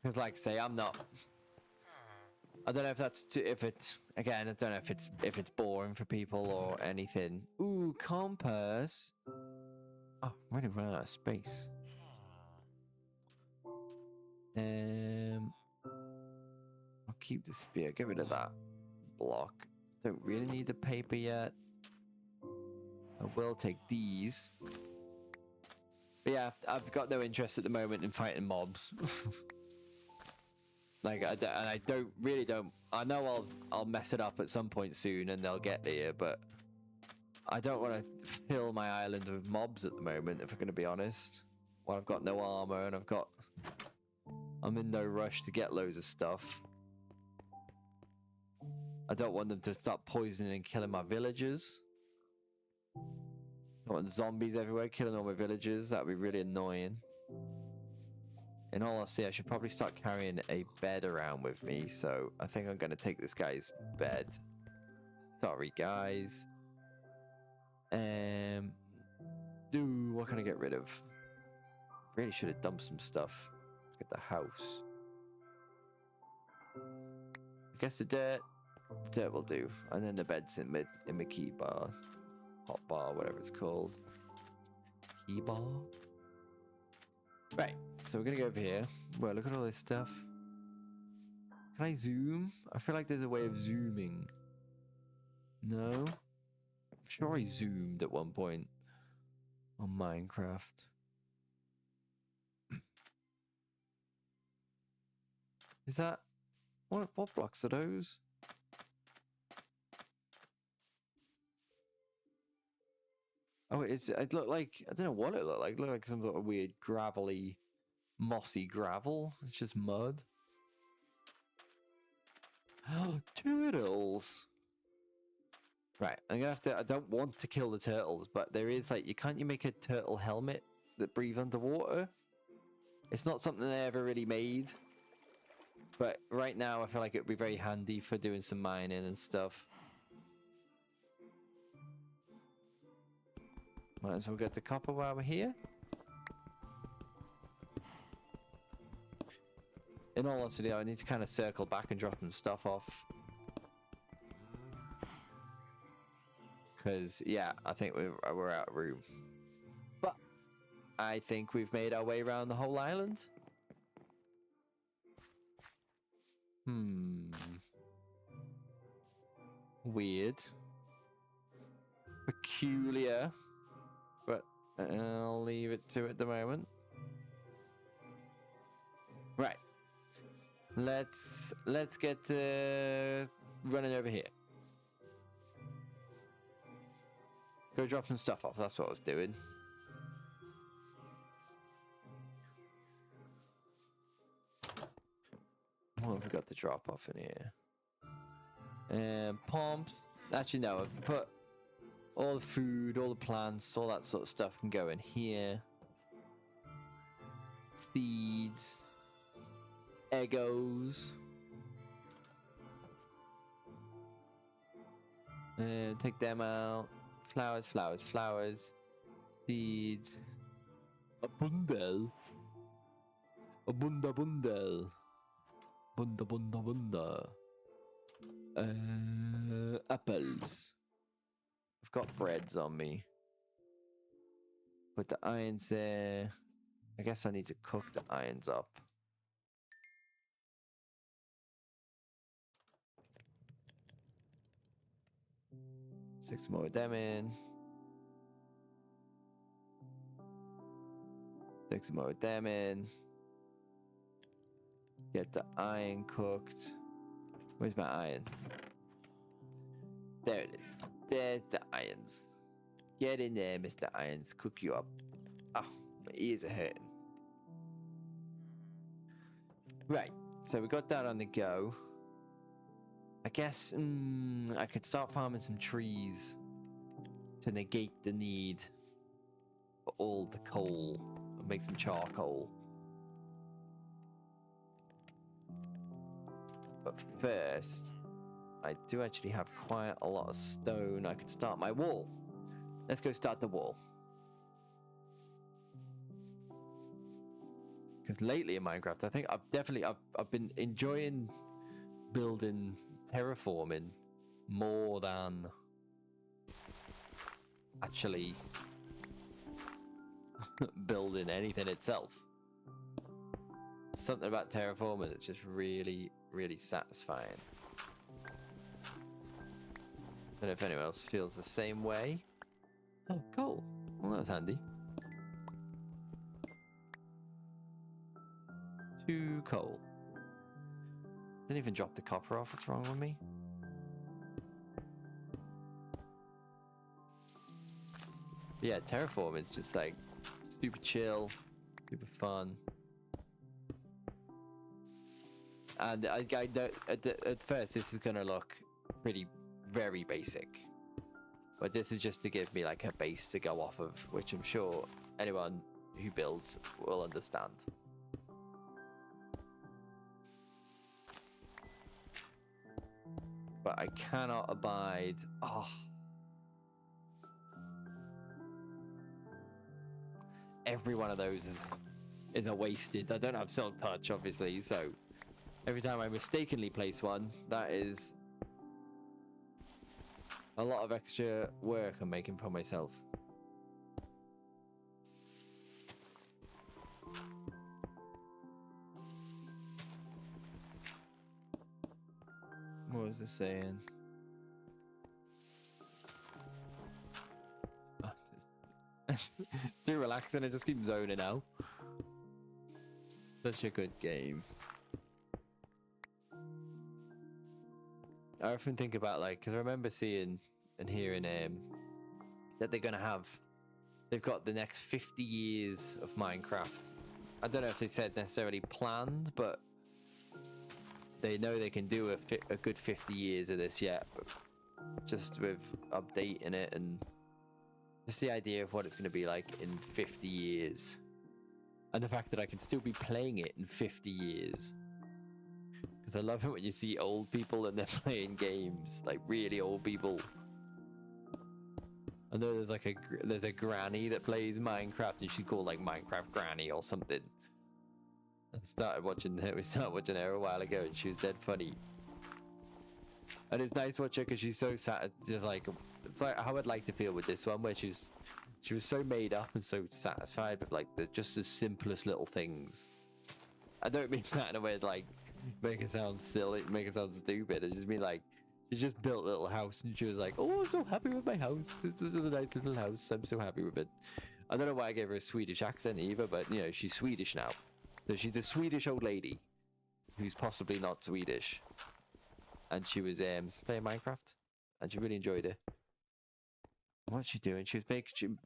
Because, like I say, I'm not. I don't know if that's again. I don't know if it's boring for people or anything. Ooh, compass. Oh, I'm really running out of space. I'll keep the spear. Get rid of that block. Don't really need the paper yet. I will take these. But yeah, I've got no interest at the moment in fighting mobs. Like, I don't. I know I'll mess it up at some point soon, and they'll get here. But I don't want to fill my island with mobs at the moment, if I'm going to be honest. Well, I've got no armor, and I'm in no rush to get loads of stuff. I don't want them to start poisoning and killing my villagers. I don't want zombies everywhere killing all my villagers. That'd be really annoying. In all honesty, I should probably start carrying a bed around with me. So I think I'm going to take this guy's bed. Sorry, guys. Ooh, what can I get rid of? Really should have dumped some stuff. Look at the house. I guess the dirt will do. And then the bed's in the key bar. Hot bar, whatever it's called. Key bar? Right, so we're gonna go over here. Well, look at all this stuff. Can I zoom? I feel like there's a way of zooming. No? I'm sure I zoomed at one point on Minecraft. Is that... What blocks are those? Oh, it looked like... I don't know what it looked like. It looked like some sort of weird gravelly, mossy gravel. It's just mud. Oh, turtles! Right, I'm gonna have to... I don't want to kill the turtles, but there is like... Can't you make a turtle helmet that breathe underwater? It's not something I ever really made. But right now, I feel like it would be very handy for doing some mining and stuff. Might as well get the copper while we're here. In all honesty, I need to kind of circle back and drop some stuff off. Because, yeah, I think we're out of room. But I think we've made our way around the whole island. Weird. Peculiar. But I'll leave it to at the moment. Right. Let's get running over here. Go drop some stuff off. That's what I was doing. What have we got to drop off in here? Pumps. Actually, no. I've put all the food, all the plants, all that sort of stuff can go in here. Seeds. Eggos. Take them out. Flowers, flowers, flowers. Seeds. A bundle. A bunda bundle. Bunda bunda bunda. Apples. I've got breads on me. Put the irons there. I guess I need to cook the irons up. Stick some more of them in. Stick some more of them in. Get the iron cooked. Where's my iron? There it is. There's the irons. Get in there, Mr. Irons. Cook you up. Oh, my ears are hurting. Right, so we got that on the go. I guess I could start farming some trees to negate the need for all the coal and make some charcoal. But first, I do actually have quite a lot of stone. I could start my wall. Let's go start the wall. Because lately in Minecraft, I think I've been enjoying building terraforming more than actually building anything itself. Something about terraforming that's just really, really satisfying. I don't know if anyone else feels the same way. Oh, cool. Well, that was handy. 2 coal. Didn't even drop the copper off. What's wrong with me? Yeah, terraforming is just like super chill, super fun. And I know at first this is gonna look very basic, but this is just to give me like a base to go off of, which I'm sure anyone who builds will understand. But I cannot abide. Oh. every one of those is a wasted. I don't have Silk Touch, obviously, so every time I mistakenly place one, that is a lot of extra work I'm making for myself. What was it saying? Too relaxing, I just keep zoning out. Such a good game. I often think about, like, because I remember seeing and hearing that they're gonna have, they've got the next 50 years of Minecraft. I don't know if they said necessarily planned, but they know they can do a good 50 years of this yet, but just with updating it and just the idea of what it's going to be like in 50 years. And the fact that I can still be playing it in 50 years. Because I love it when you see old people and they're playing games, like really old people. I know there's like there's a granny that plays Minecraft, and she's called like Minecraft Granny or something. We started watching her a while ago, and she was dead funny. And it's nice watching her because she's so sad. Just like, it's like how I'd like to feel with this one, where she was so made up and so satisfied with like just the simplest little things. I don't mean that in a way like make it sound silly, make it sound stupid. I just mean like she just built a little house, and she was like, "Oh, I'm so happy with my house. It's a nice little house. I'm so happy with it." I don't know why I gave her a Swedish accent either, but you know, she's Swedish now. So she's a Swedish old lady who's possibly not Swedish. And she was playing Minecraft, and she really enjoyed it. What's she doing? She was making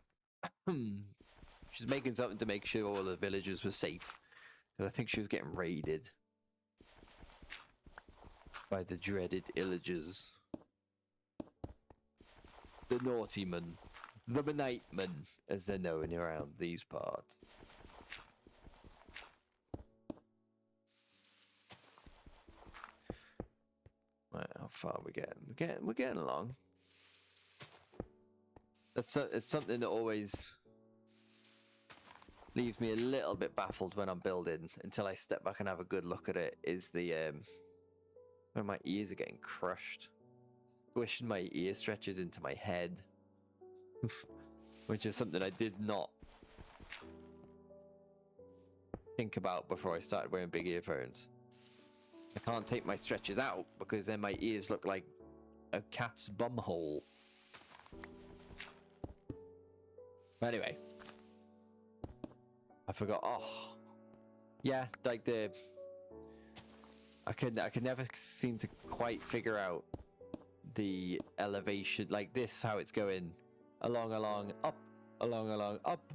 she's making something to make sure all the villagers were safe. Because I think she was getting raided by the dreaded illagers. The naughty men. The Benite men, as they're known around these parts. Right, how far are we getting? We're getting along. It's something that always leaves me a little bit baffled when I'm building until I step back and have a good look at it. Is the when my ears are getting crushed, squishing my ear stretches into my head, which is something I did not think about before I started wearing big earphones. I can't take my stretches out because then my ears look like a cat's bum hole. But anyway, I forgot. Oh, yeah, like I could never seem to quite figure out the elevation, like this, how it's going along, up, along, up.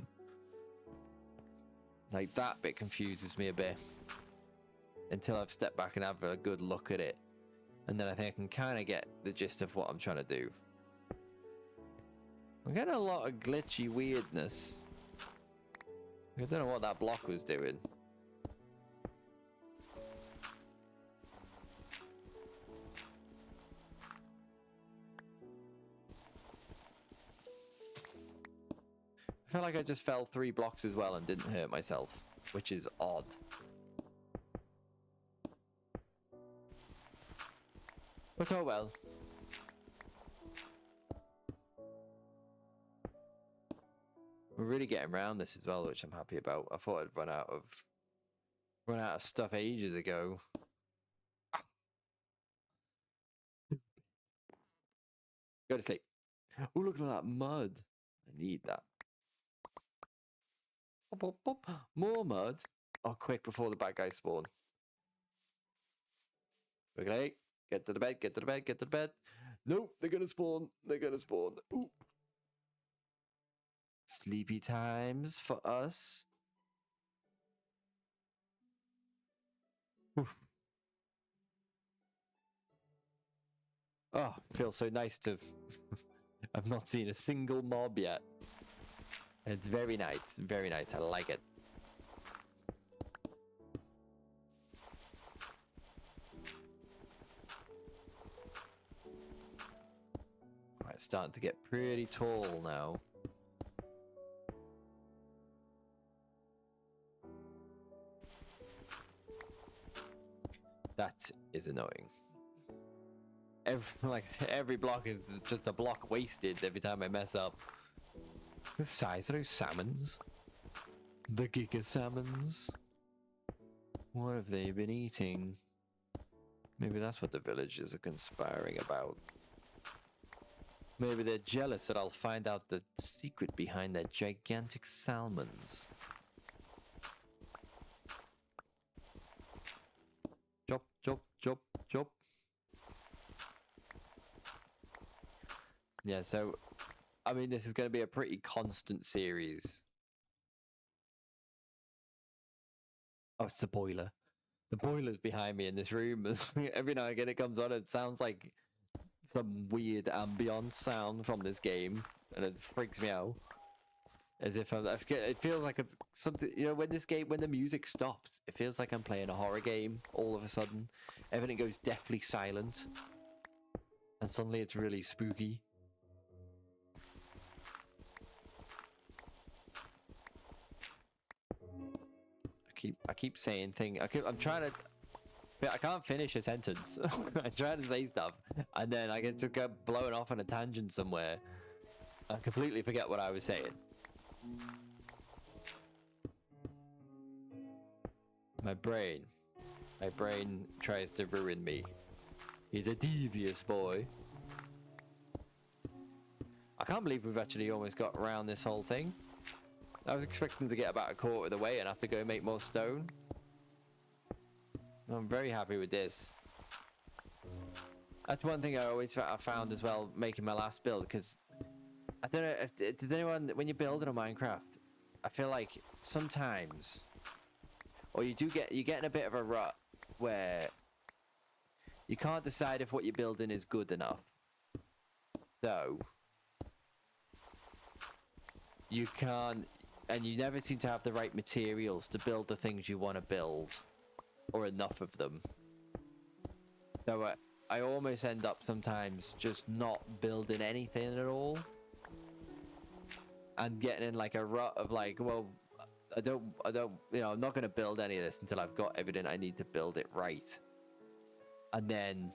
Like that bit confuses me a bit until I've stepped back and have a good look at it, and then I think I can kind of get the gist of what I'm trying to do. I'm getting a lot of glitchy weirdness. I don't know what that block was doing. I feel like I just fell 3 blocks as well and didn't hurt myself, which is odd. But oh well. We're really getting around this as well, which I'm happy about. I thought I'd run out of stuff ages ago. Go to sleep. Oh, look at that mud. I need that. Pop, pop, pop. More mud. Oh, quick before the bad guys spawn. Okay, get to the bed, get to the bed, get to the bed. Nope, they're gonna spawn. They're gonna spawn. Ooh. Sleepy times for us. Oof. Oh, feels so nice to... I've not seen a single mob yet. It's very nice. Very nice. I like it. It's starting to get pretty tall now. That is annoying. Every block is just a block wasted every time I mess up. The size of those salmons. The giga salmons. What have they been eating? Maybe that's what the villagers are conspiring about. Maybe they're jealous that I'll find out the secret behind their gigantic salmons. Chop, chop, chop, chop. Yeah, so, I mean, this is going to be a pretty constant series. Oh, it's the boiler. The boiler's behind me in this room. Every now and again it comes on, it sounds like some weird ambient sound from this game, and it freaks me out. As if it feels like something, you know, when the music stops, it feels like I'm playing a horror game. All of a sudden, everything goes deathly silent, and suddenly it's really spooky. I keep saying things. I'm trying to. I can't finish a sentence. I try to say stuff, and then I get to go blowing off on a tangent somewhere. I completely forget what I was saying. My brain tries to ruin me. He's a devious boy. I can't believe we've actually almost got around this whole thing. I was expecting to get about a quarter of the way and have to go make more stone. I'm very happy with this. That's one thing I found as well making my last build, because I don't know if did anyone, when you're building on Minecraft, I feel like sometimes, or you get in a bit of a rut where you can't decide if what you're building is good enough. So you can't, and you never seem to have the right materials to build the things you want to build, or enough of them. So I almost end up sometimes just not building anything at all, and getting in like a rut of like, well, I don't, you know, I'm not going to build any of this until I've got everything I need to build it right. And then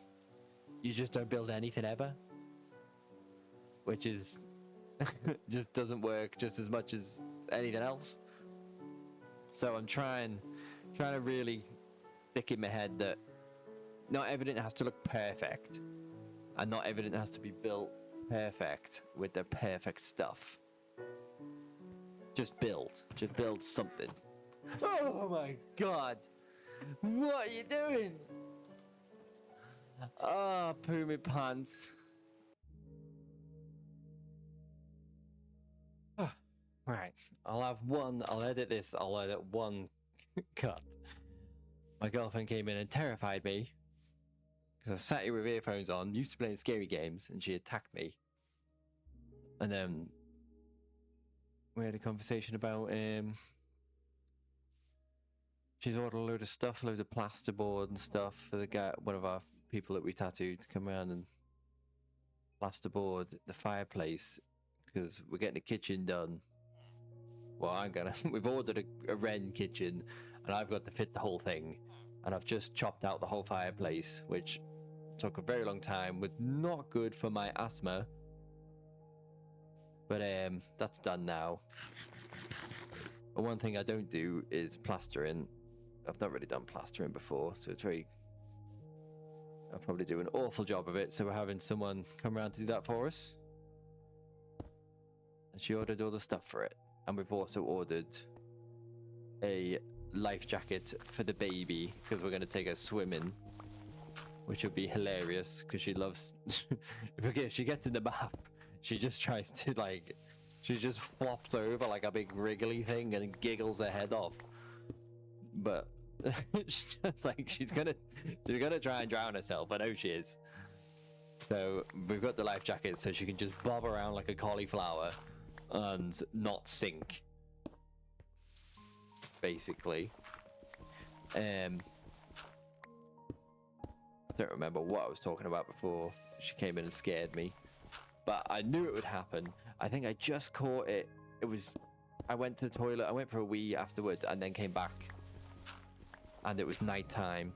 you just don't build anything ever, which is just doesn't work just as much as anything else. So I'm trying to really stick in my head that not everything has to look perfect, and not everything has to be built perfect with the perfect stuff. Just build something. Oh my god, what are you doing? Ah, poo me pants. Right, I'll edit this, I'll edit one cut. My girlfriend came in and terrified me, because I was sat here with earphones on, used to playing scary games, and she attacked me. And then we had a conversation about, she's ordered a load of stuff, loads of plasterboard and stuff for the guy, one of our people that we tattooed, to come around and plasterboard the fireplace, because we're getting the kitchen done. Well, we've ordered a Wren kitchen, and I've got to fit the whole thing, and I've just chopped out the whole fireplace, which took a very long time, was not good for my asthma, but that's done now. And one thing I don't do is plastering. I've not really done plastering before, so I'll probably do an awful job of it, so we're having someone come around to do that for us. And she ordered all the stuff for it. And we've also ordered a life jacket for the baby, because we're going to take her swimming, which would be hilarious, because she loves... if she gets in the bath, she just tries to, like... She just flops over like a big wriggly thing and giggles her head off. But it's just like she's gonna try and drown herself. I know she is. So we've got the life jacket so she can just bob around like a cauliflower and not sink, basically. I don't remember what I was talking about before she came in and scared me, but I knew it would happen. I think I just caught it. I went to the toilet, I went for a wee afterwards, and then came back, and it was night time.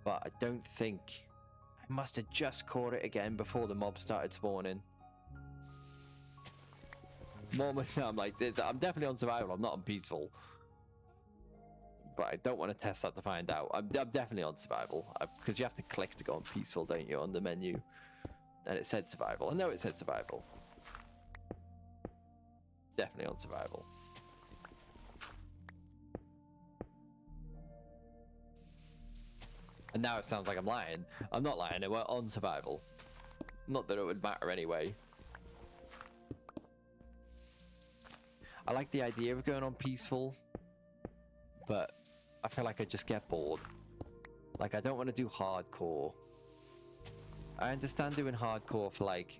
But I don't think... I must have just caught it again before the mob started spawning. Moments I'm like, I'm definitely on survival, I'm not on peaceful. But I don't want to test that to find out. I'm definitely on survival. Because you have to click to go on peaceful, don't you, on the menu. And it said survival. I know it said survival. Definitely on survival. And now it sounds like I'm lying. I'm not lying, we're on survival. Not that it would matter anyway. I like the idea of going on peaceful, but I feel like I just get bored. Like, I don't want to do hardcore. I understand doing hardcore for like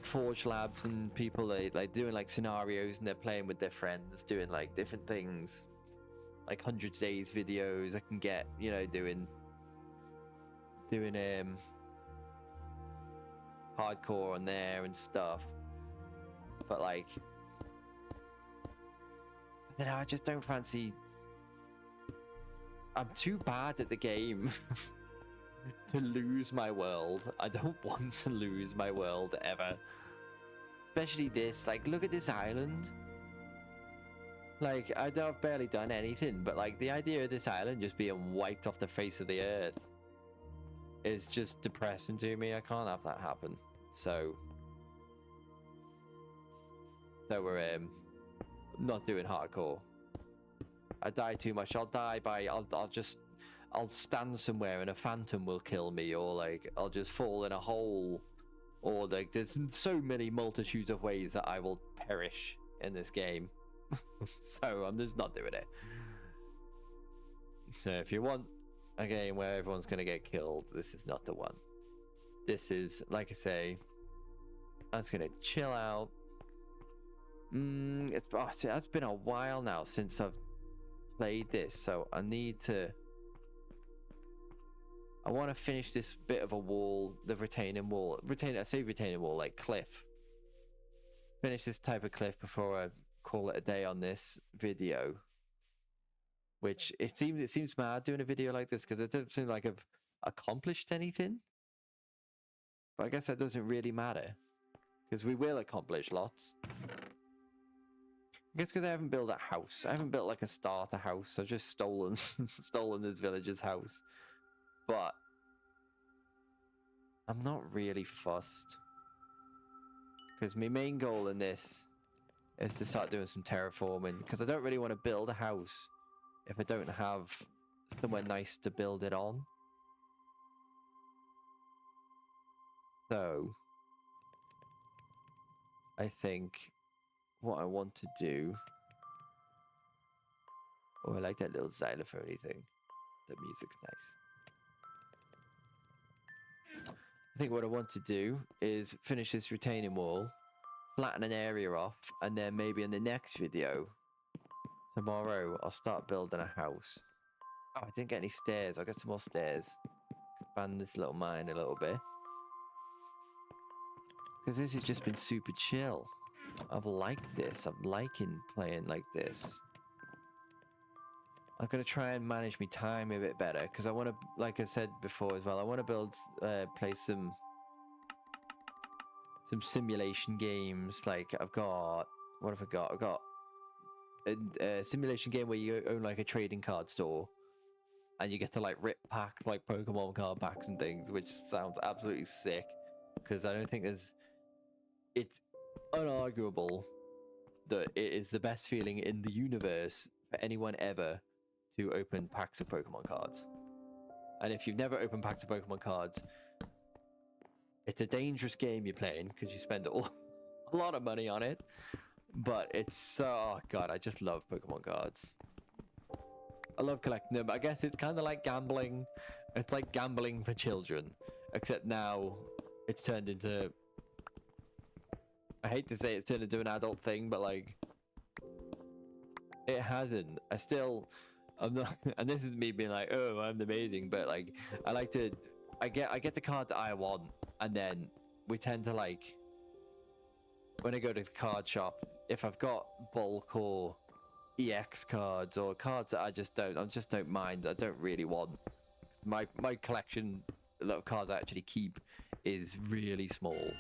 Forge Labs and people like doing like scenarios and they're playing with their friends, doing like different things, like 100 days videos. I can get, you know, doing hardcore on there and stuff. But like, I don't know, I just don't fancy. I'm too bad at the game to lose my world. I don't want to lose my world ever. Especially this, like, look at this island. Like, I've barely done anything, but like the idea of this island just being wiped off the face of the earth is just depressing to me. I can't have that happen. So we're not doing hardcore. I die too much. I'll die by I'll stand somewhere and a phantom will kill me, or like I'll just fall in a hole, or like there's so many multitudes of ways that I will perish in this game. So I'm just not doing it. So if you want a game where everyone's gonna get killed, this is not the one. This is, like I say, I'm just gonna chill out. It's been a while now since I've played this, so I want to finish this bit of a wall, the retaining wall. I say retaining wall, like cliff. Finish this type of cliff before I call it a day on this video. Which it seems mad doing a video like this because it doesn't seem like I've accomplished anything. But I guess that doesn't really matter because we will accomplish lots. I guess because I haven't built a house. I haven't built like a starter house. I've just stolen this villager's house. But I'm not really fussed. Because my main goal in this is to start doing some terraforming. Because I don't really want to build a house if I don't have somewhere nice to build it on. So I think what I want to do... Oh, I like that little xylophone-y thing. The music's nice. I think what I want to do is finish this retaining wall, flatten an area off, and then maybe in the next video, tomorrow, I'll start building a house. Oh, I didn't get any stairs. I'll get some more stairs. Expand this little mine a little bit. Because this has just been super chill. I've liked this. I'm liking playing like this. I'm going to try and manage my time a bit better because I want to, like I said before as well, I want to play some simulation games. Like I've got, what have I got? I've got a simulation game where you own like a trading card store and you get to like rip packs, like Pokemon card packs and things, which sounds absolutely sick because I don't think it's unarguable that it is the best feeling in the universe for anyone ever to open packs of Pokemon cards. And if you've never opened packs of Pokemon cards, it's a dangerous game you're playing because you spend a lot of money on it. But it's, oh god, I just love Pokemon cards. I love collecting them. I guess it's kind of like gambling. It's like gambling for children. Except now it's turned into... I hate to say it's turned into an adult thing, but like... It hasn't. I'm not, and this is me being like, oh, I'm amazing, but like, I get the cards I want, and then we tend to like, when I go to the card shop, if I've got bulk or EX cards or cards that I just don't mind, I don't really want, my collection of cards I actually keep is really small.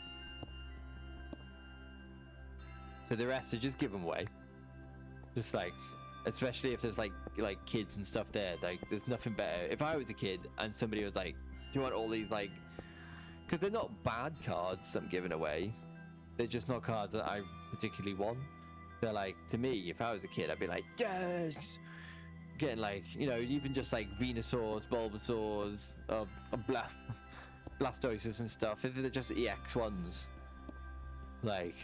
So the rest are just give them away. Just like, especially if there's like kids and stuff there. Like, there's nothing better. If I was a kid and somebody was like, "Do you want all these like?" Because they're not bad cards I'm giving away. They're just not cards that I particularly want. They're like, to me, if I was a kid, I'd be like, yes! Getting like, you know, even just like Venusaurs, Bulbasaurs, Blastoises and stuff. If they're just EX ones. Like,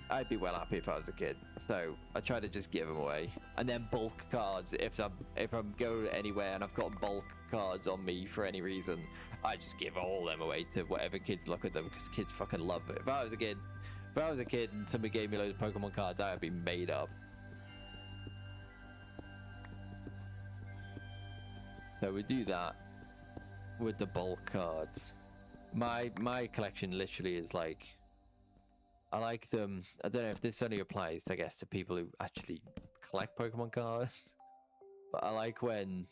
I'd be well happy if I was a kid. So I try to just give them away. And then bulk cards, if I'm going anywhere and I've got bulk cards on me for any reason, I just give all them away to whatever kids look at them, because kids fucking love it. If I was a kid and somebody gave me loads of Pokemon cards, I would be made up. So we do that with the bulk cards. My collection literally is like, I like them. I don't know if this only applies, I guess, to people who actually collect Pokemon cards, but I like when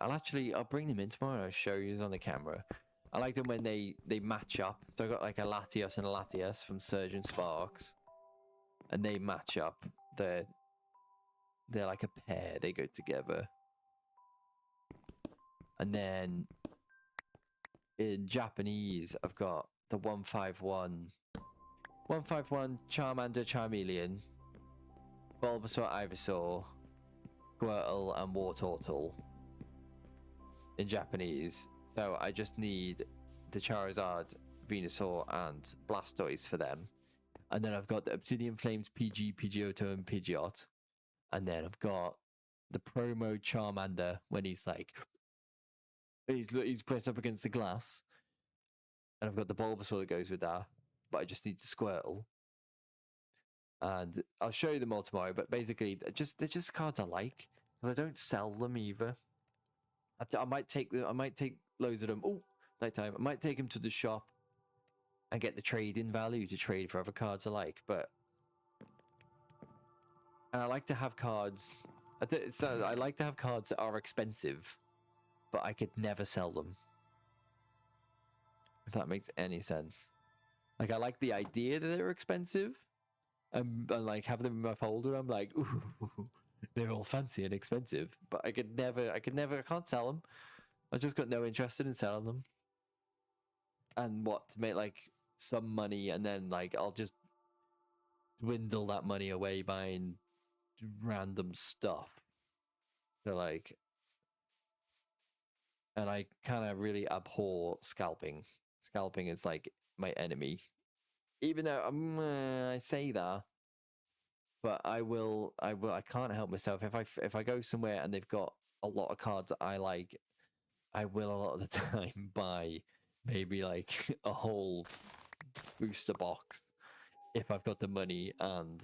I'll bring them in tomorrow and I'll show you on the camera. I like them when they match up. So I got like a Latios and a Latias from Surge and Sparks, and they match up. They're like a pair. They go together. And then in Japanese, I've got the 151 Charmander, Charmeleon, Bulbasaur, Ivysaur, Squirtle, and Wartortle in Japanese. So I just need the Charizard, Venusaur, and Blastoise for them. And then I've got the Obsidian Flames, PG, Pidgeotto, and Pidgeot. And then I've got the promo Charmander when he's like, he's pressed up against the glass. And I've got the Bulbasaur that goes with that. But I just need the Squirtle. And I'll show you them all tomorrow. But basically, they're just cards I like. Because I don't sell them either. I might take loads of them. Oh, nighttime. I might take them to the shop and get the trade-in value to trade for other cards I like. And I like to have cards. I like to have cards that are expensive, but I could never sell them. If that makes any sense. Like, I like the idea that they're expensive, and like have them in my folder. I'm like, ooh, they're all fancy and expensive, but I can't sell them. I just got no interest in selling them. And to make like some money, and then like I'll just dwindle that money away buying random stuff. So like, and I kind of really abhor scalping. Scalping is like my enemy. Even though I say that, but I can't help myself. If I go somewhere and they've got a lot of cards that I like, I will a lot of the time buy maybe like a whole booster box if I've got the money and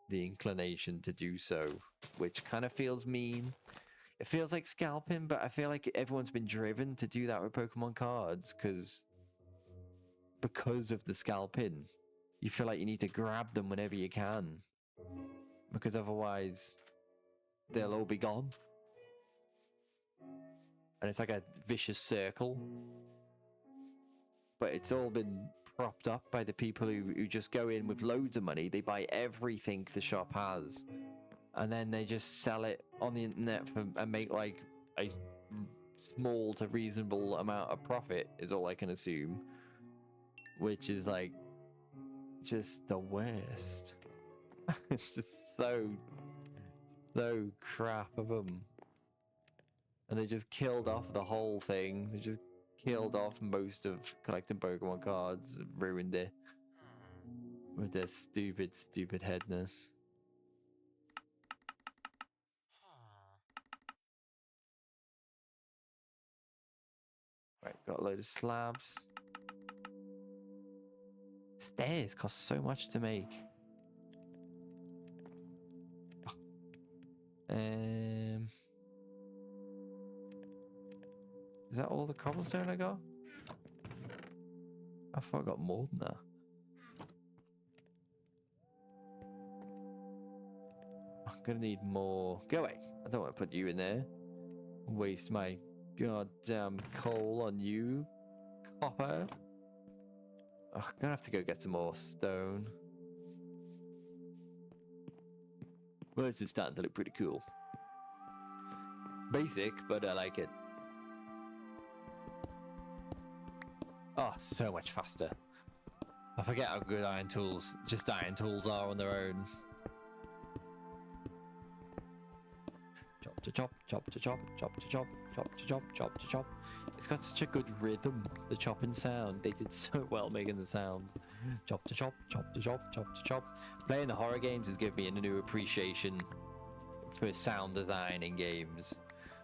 the inclination to do so, which kind of feels mean. It feels like scalping, but I feel like everyone's been driven to do that with Pokemon cards because of the scalping. You feel like you need to grab them whenever you can, because otherwise they'll all be gone. And it's like a vicious circle. But it's all been propped up by the people who just go in with loads of money. They buy everything the shop has, and then they just sell it on the internet and make like a small to reasonable amount of profit, is all I can assume. Which is like just the worst. It's just so crap of them. And they just killed off the whole thing. They just killed off most of collecting Pokemon cards, ruined it with their stupid headness. Right, got a load of slabs. Stairs cost so much to make. Is that all the cobblestone I got? I thought I got more than that. gonna need more. Go away. I don't want to put you in there. Waste my goddamn coal on you, copper. Oh, I'm gonna have to go get some more stone. Well, this is starting to look pretty cool. Basic, but I like it. Oh, so much faster. I forget how good iron tools are on their own. Chop to chop, chop to chop, chop to chop, chop to chop, chop to chop. It's got such a good rhythm, the chopping sound. They did so well making the sound. Chop to chop, chop to chop, chop to chop. Playing the horror games has given me a new appreciation for sound design in games.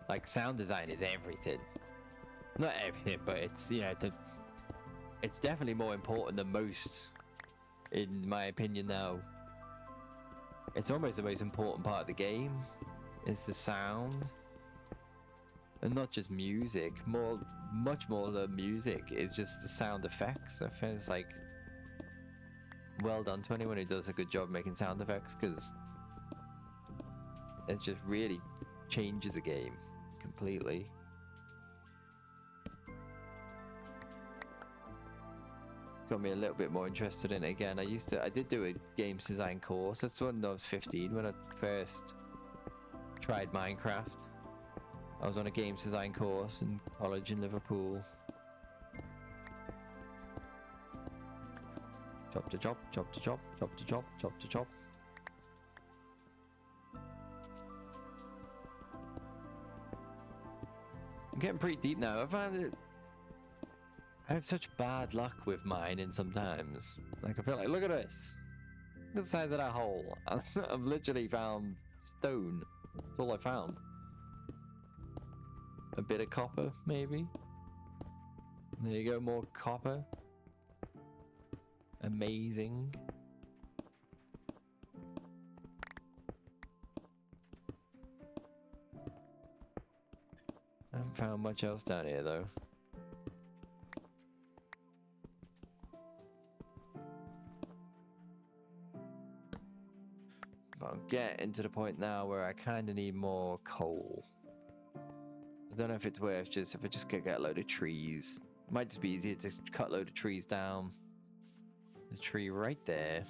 Like, sound design is everything. Not everything, but it's, you know, it's definitely more important than most, in my opinion now. It's almost the most important part of the game. It's the sound. And not just music. Much more than music is just the sound effects. I feel it's like, well done to anyone who does a good job making sound effects, because it just really changes a game completely. Got me a little bit more interested in it again. I did do a games design course. That's when I was 15, when I first tried Minecraft. I was on a games design course in college in Liverpool. Chop to chop, chop to chop, chop to chop, chop to chop. I'm getting pretty deep now. I have such bad luck with mining sometimes. Like, I feel like, look at this. Look at the size of that hole. I've literally found stone. That's all I found. A bit of copper, maybe. There you go, more copper. Amazing. I haven't found much else down here, though. But I'm getting to the point now where I kind of need more coal. I don't know if it's worth just, if I just get a load of trees. It might just be easier to cut a load of trees down. There's a tree right there.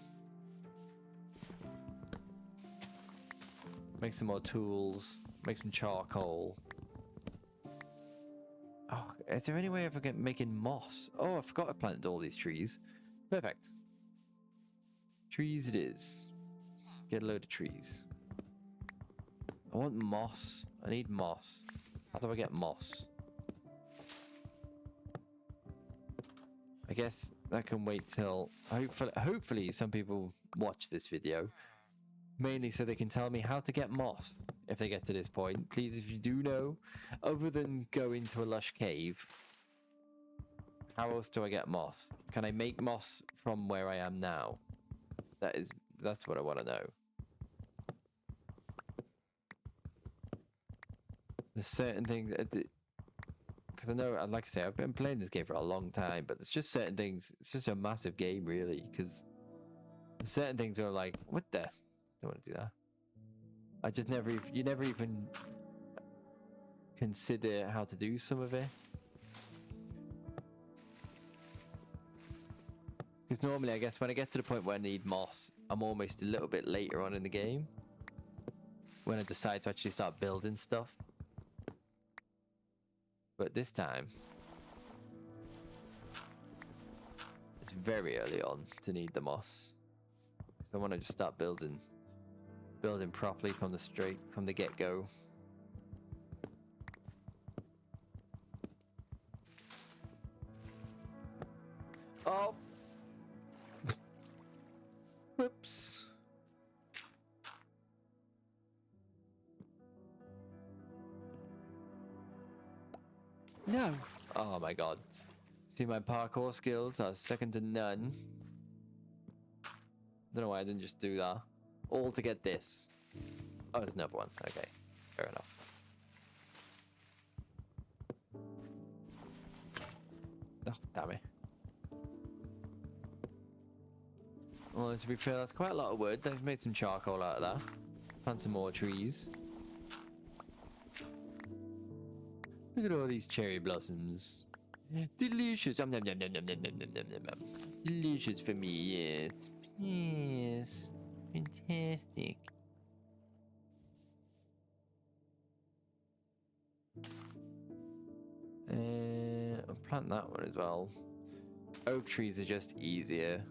Make some more tools. Make some charcoal. Oh, is there any way of making moss? Oh, I forgot I planted all these trees. Perfect. Trees it is. Get a load of trees. I want moss. I need moss. How do I get moss? I guess that can wait till... Hopefully some people watch this video. Mainly so they can tell me how to get moss if they get to this point. Please, if you do know, other than going to a lush cave, how else do I get moss? Can I make moss from where I am now? That's what I want to know. There's certain things... Because I know, like I say, I've been playing this game for a long time, but there's just certain things... It's such a massive game, really, because there's certain things where I'm like, what the... Don't want to do that. I just never... You never even consider how to do some of it. Because normally, I guess, when I get to the point where I need moss, I'm almost a little bit later on in the game. When I decide to actually start building stuff. But this time, it's very early on to need the moss. So I want to just start building properly from the get-go. Oh! Whoops. No! Oh my god. See, my parkour skills are second to none. Don't know why I didn't just do that. All to get this. Oh, there's another one. Okay, fair enough. Oh, damn it. Well, to be fair, that's quite a lot of wood. They've made some charcoal out of that. Plant some more trees. Look at all these cherry blossoms. Delicious. Nom, nom, nom, nom, nom, nom, nom, nom, nom, nom. Delicious for me, yes. Yes. Fantastic. I'll plant that one as well. Oak trees are just easier.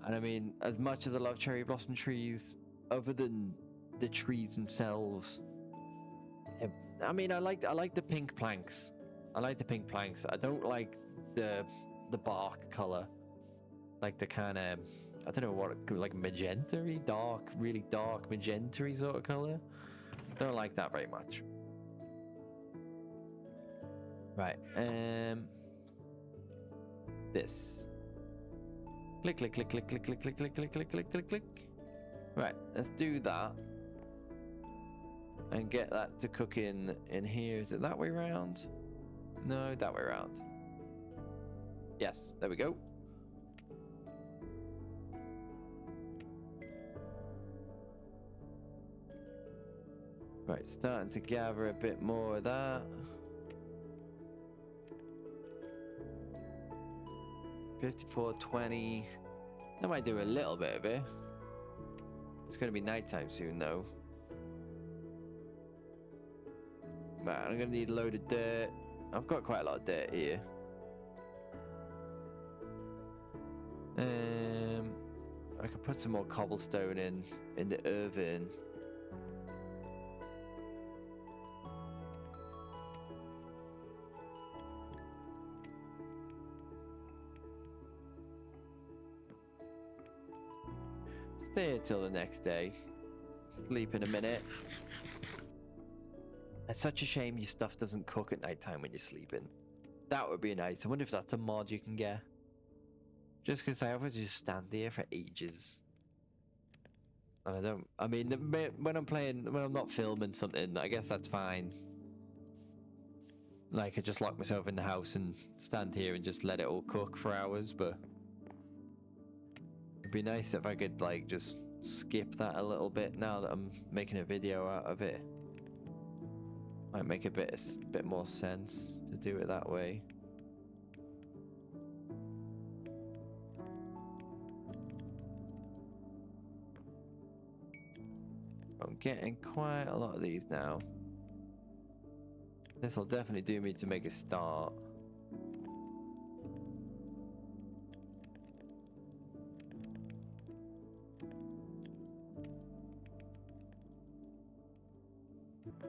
And I mean, as much as I love cherry blossom trees, other than the trees themselves, I mean, I like the pink planks. I like the pink planks. I don't like the bark color, like the kind of, I don't know what, like magenta-y, dark, really dark magenta-y sort of color. Don't like that very much. Right. This. Click, click, click, click, click, click, click, click, click, click, click, click, click. Right. Let's do that. And get that to cook in here. Is it that way around? No, that way around. Yes, there we go. Right, starting to gather a bit more of that. 54:20. That might do a little bit of it. It's going to be nighttime soon, though. Right, I'm going to need a load of dirt. I've got quite a lot of dirt here. I could put some more cobblestone in the oven. Stay here till the next day. Sleep in a minute. It's such a shame your stuff doesn't cook at nighttime when you're sleeping. That would be nice. I wonder if that's a mod you can get. Just because I always just stand there for ages. And I don't... I mean, when I'm not filming something, I guess that's fine. Like, I just lock myself in the house and stand here and just let it all cook for hours, but... It'd be nice if I could, like, just skip that a little bit now that I'm making a video out of it. Might make a bit more sense to do it that way. I'm getting quite a lot of these now. This will definitely do me to make a start.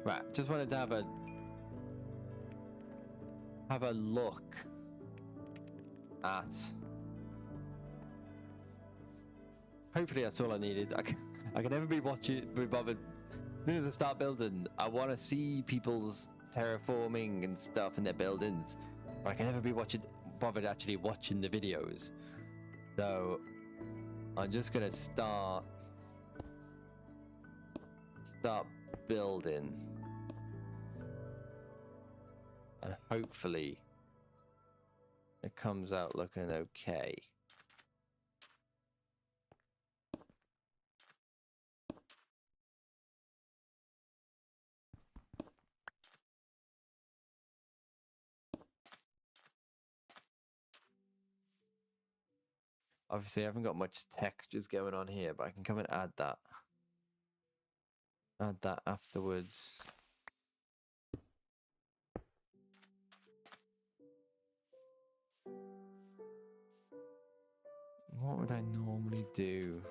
Right, just wanted to have a look at. Hopefully that's all I needed. I can never be bothered. As soon as I start building, I want to see people's terraforming and stuff in their buildings, but I can never be bothered actually watching the videos. So I'm just gonna start building, and hopefully it comes out looking okay. Obviously, I haven't got much textures going on here, but I can come and add that. Add that afterwards. What would I normally do?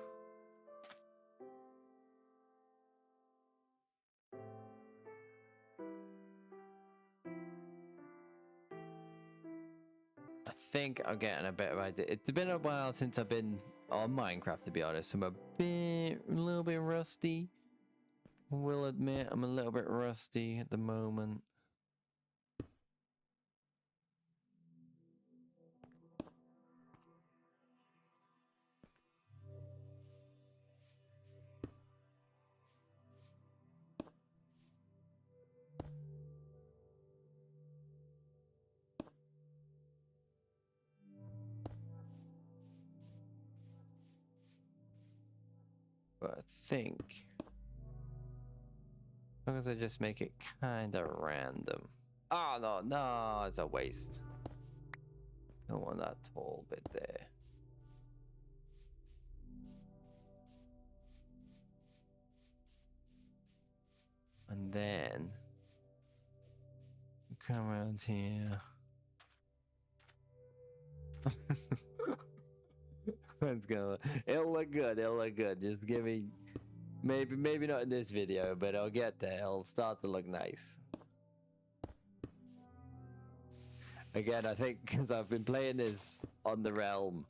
I think I'm getting a better idea. It's been a while since I've been on Minecraft, to be honest. I'm a little bit rusty. I will admit I'm a little bit rusty at the moment. But I think long as I just make it kind of random. Oh, no, no, it's a waste. Don't want that tall bit there. And then come around here. It's gonna, it'll look good, it'll look good. Just give me, maybe not in this video, but I'll get there. It'll start to look nice. Again, I think because I've been playing this on the Realm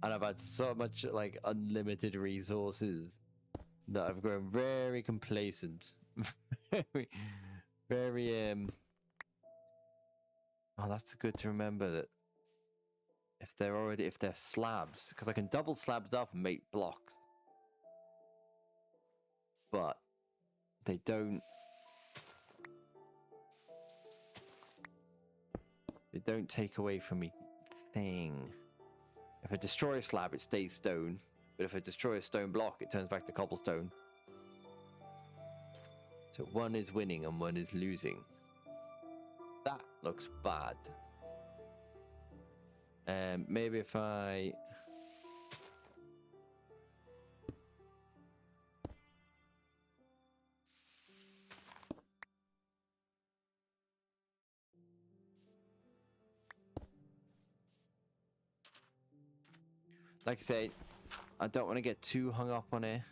and I've had so much like unlimited resources that I've grown very complacent. very oh, that's good to remember that if they're slabs, because I can double slabs up and make blocks, but they don't take away from me thing. If I destroy a slab, it stays stone, but if I destroy a stone block, it turns back to cobblestone. So one is winning and one is losing. That looks bad. Maybe if I... Like I say, I don't want to get too hung up on it.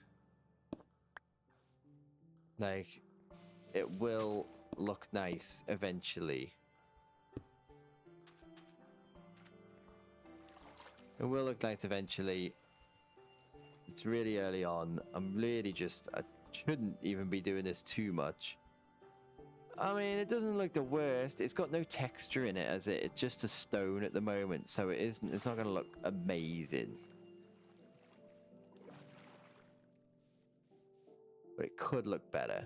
Like, it will look nice eventually. It will look nice eventually. It's really early on. I'm really just... I shouldn't even be doing this too much. I mean, it doesn't look the worst. It's got no texture in it, as it's just a stone at the moment, so it's not going to look amazing. But it could look better.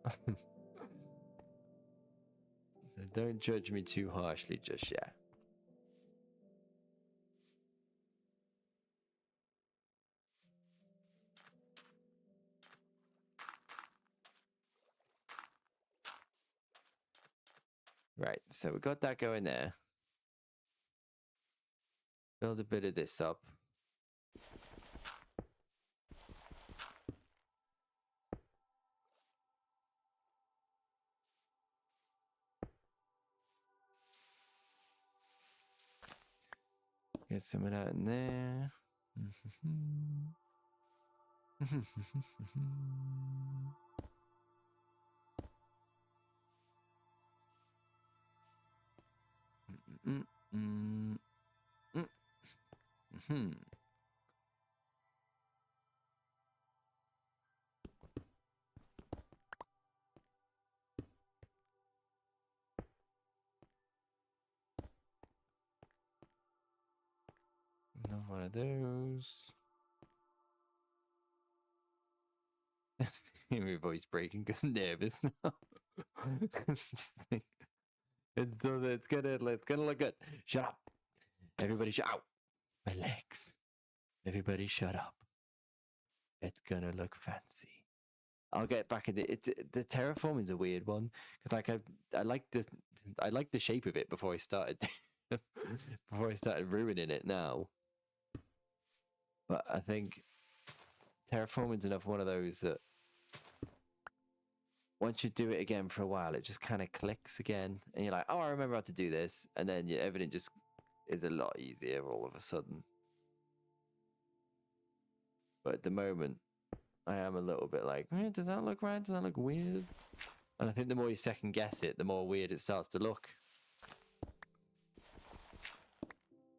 So don't judge me too harshly just yet. Right, so we got that going there. Build a bit of this up. Get some of that in there. Not one of those. My voice breaking because I'm nervous now. It's gonna look good. Shut up. Everybody shut up. My legs. Everybody shut up. It's gonna look fancy. I'll get back into it. The terraforming's a weird one because like I like the shape of it before I started ruining it now. But I think terraforming's another one of those that once you do it again for a while, it just kind of clicks again, and you're like, oh, I remember how to do this, and then everything just is a lot easier all of a sudden. But at the moment, I am a little bit like, does that look right? Does that look weird? And I think the more you second guess it, the more weird it starts to look.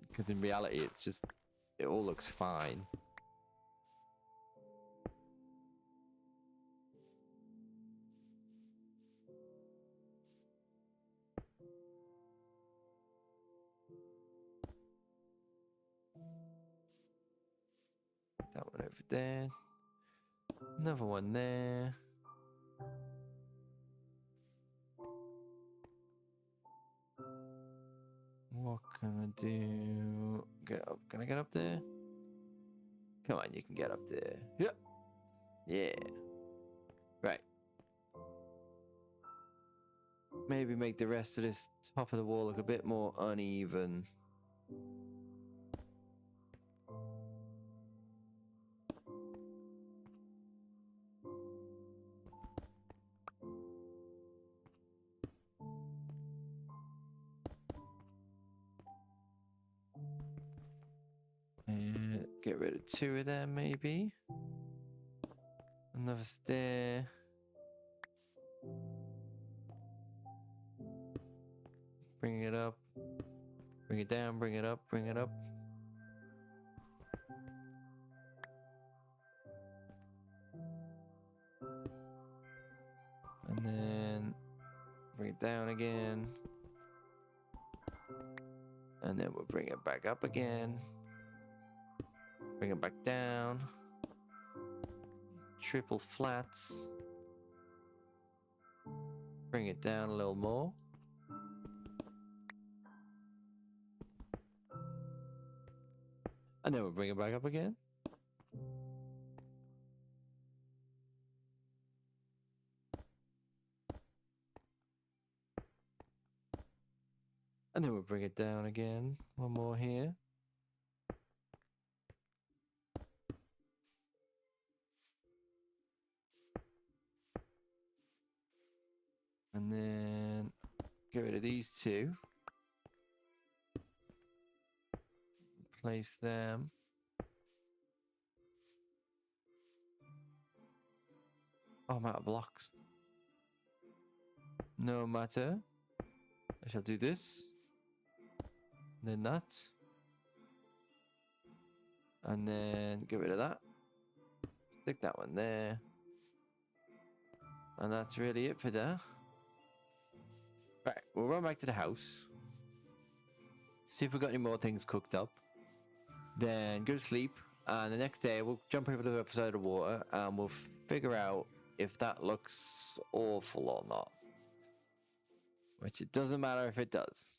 Because in reality, it's just, it all looks fine. That one over there. Another one there. What can I do? Get up. Can I get up there? Come on, you can get up there. Yep. Yeah. Right. maybe make the rest of this top of the wall look a bit more uneven. Get rid of 2 of them, maybe. Another stair. Bring it up. Bring it down, bring it up, bring it up. And then bring it down again. And then we'll bring it back up again. Bring it back down. Triple flats. Bring it down a little more. And then we'll bring it back up again. And then we'll bring it down again. One more here. And then get rid of these 2. Place them. Oh, I'm out of blocks. No matter. I shall do this. Then that. And then get rid of that. Stick that one there. And that's really it for there. Right, we'll run back to the house. See if we've got any more things cooked up. Then go to sleep. And the next day we'll jump over to the other side of the water and we'll figure out if that looks awful or not. Which it doesn't matter if it does.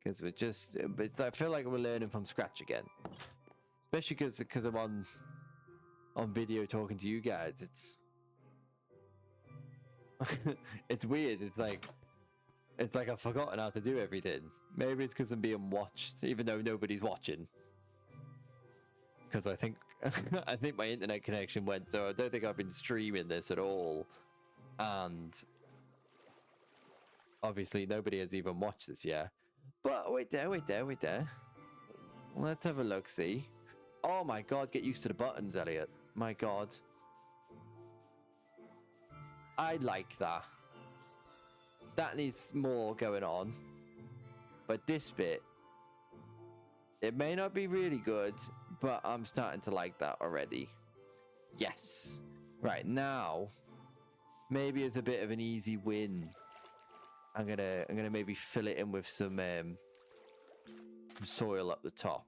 Because we're just... But I feel like we're learning from scratch again. Especially because I'm on video talking to you guys. It's... it's weird. It's like I've forgotten how to do everything. Maybe it's because I'm being watched, even though nobody's watching. Because I think I think my internet connection went, so I don't think I've been streaming this at all. And obviously nobody has even watched this yet. But wait there. Let's have a look. See. Oh my God! Get used to the buttons, Elliot. My God. I like that. That needs more going on. But this bit, it may not be really good, but I'm starting to like that already. Yes. Right, now, maybe it's a bit of an easy win. I'm gonna maybe fill it in with some soil up the top.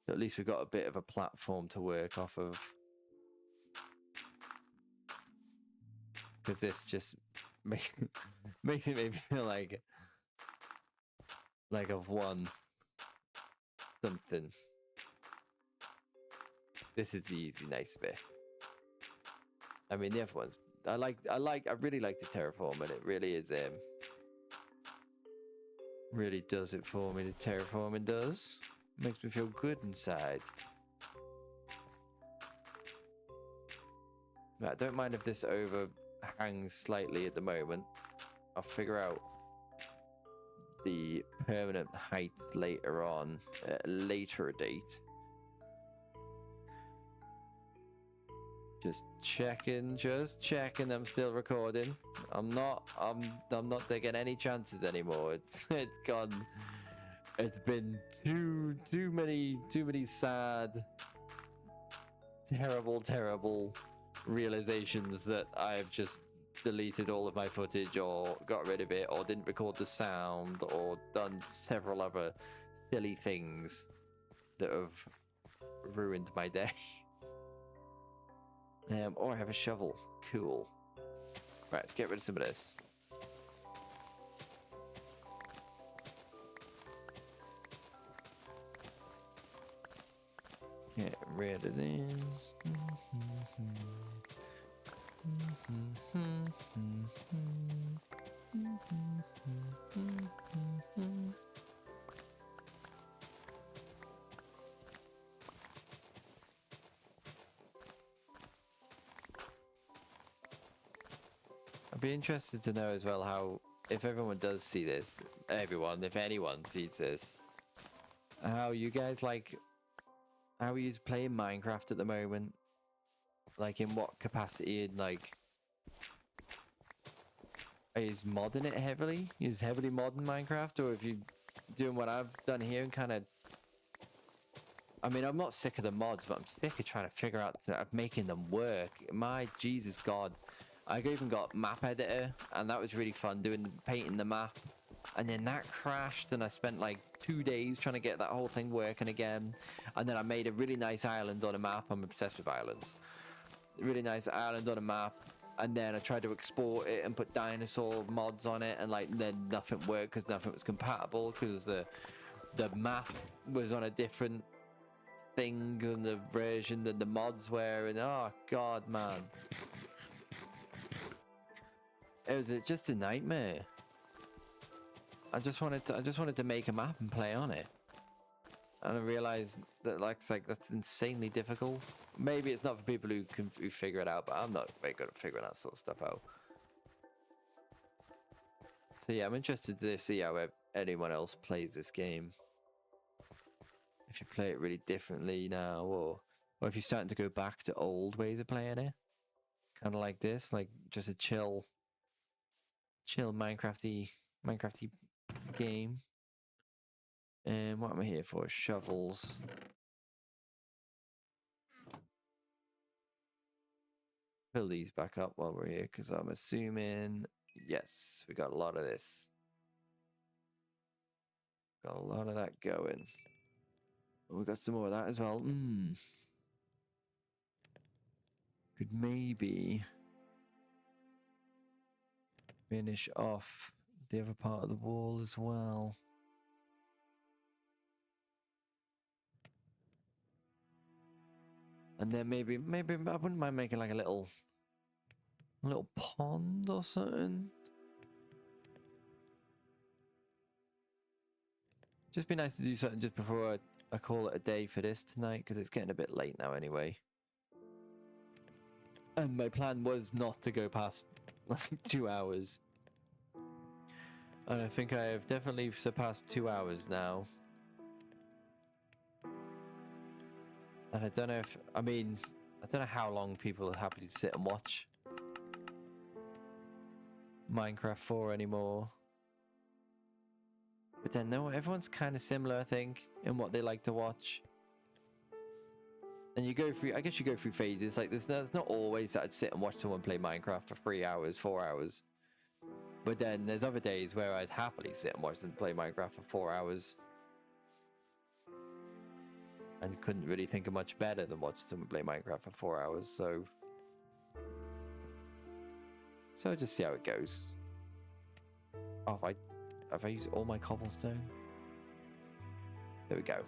So at least we've got a bit of a platform to work off of. Because this just makes it make me feel like I've won something. This is the easy, nice bit. I mean, the other ones, I really like the terraform, and it really is really does it for me. The terraforming does. Makes me feel good inside. Right, I don't mind if this overhangs slightly at the moment. I'll figure out the permanent height later on, at a later date. Just checking. I'm still recording. I'm not taking any chances anymore. It's gone. It's been too many sad, terrible realizations that I've just deleted all of my footage or got rid of it or didn't record the sound or done several other silly things that have ruined my day. Or I have a shovel. Cool. Right, let's get rid of some of this. Get rid of this. I'd be interested to know as well how, if everyone does see this, if anyone sees this, how you guys like, how are you playing Minecraft at the moment? Like, in what capacity? And like, is modding it heavily? Is heavily modding Minecraft, or if you doing what I've done here and kind of? I mean, I'm not sick of the mods, but I'm sick of trying to figure out making them work. My Jesus God, I even got map editor, and that was really fun painting the map. And then that crashed, and I spent like 2 days trying to get that whole thing working again. And then I made a really nice island on a map. I'm obsessed with islands. Really nice island on a map. And then I tried to export it and put dinosaur mods on it, and like then nothing worked because nothing was compatible because the map was on a different thing than the version that the mods were. And oh God, man, it was just a nightmare. I just wanted to make a map and play on it, and I realized that that's insanely difficult. Maybe it's not for people who figure it out, but I'm not very good at figuring that sort of stuff out. So yeah, I'm interested to see how anyone else plays this game. If you play it really differently now, or if you're starting to go back to old ways of playing it, kind of like this, like just a chill Minecrafty game. And what am I here for? Shovels. Fill these back up while we're here, because I'm assuming, yes, we got a lot of this. Got a lot of that going. We got some more of that as well. Could maybe finish off the other part of the wall as well. And then maybe I wouldn't mind making like a little pond or something. Just be nice to do something just before I call it a day for this tonight, because it's getting a bit late now anyway. And my plan was not to go past like 2 hours. And I think I have definitely surpassed 2 hours now. And I don't know I don't know how long people are happy to sit and watch Minecraft for anymore. But then no, everyone's kind of similar, I think, in what they like to watch. And I guess you go through phases. Like there's not always that I'd sit and watch someone play Minecraft for 3 hours, 4 hours. But then there's other days where I'd happily sit and watch them play Minecraft for 4 hours. And couldn't really think of much better than watching someone play Minecraft for 4 hours, so just see how it goes. Oh, have I used all my cobblestone? There we go.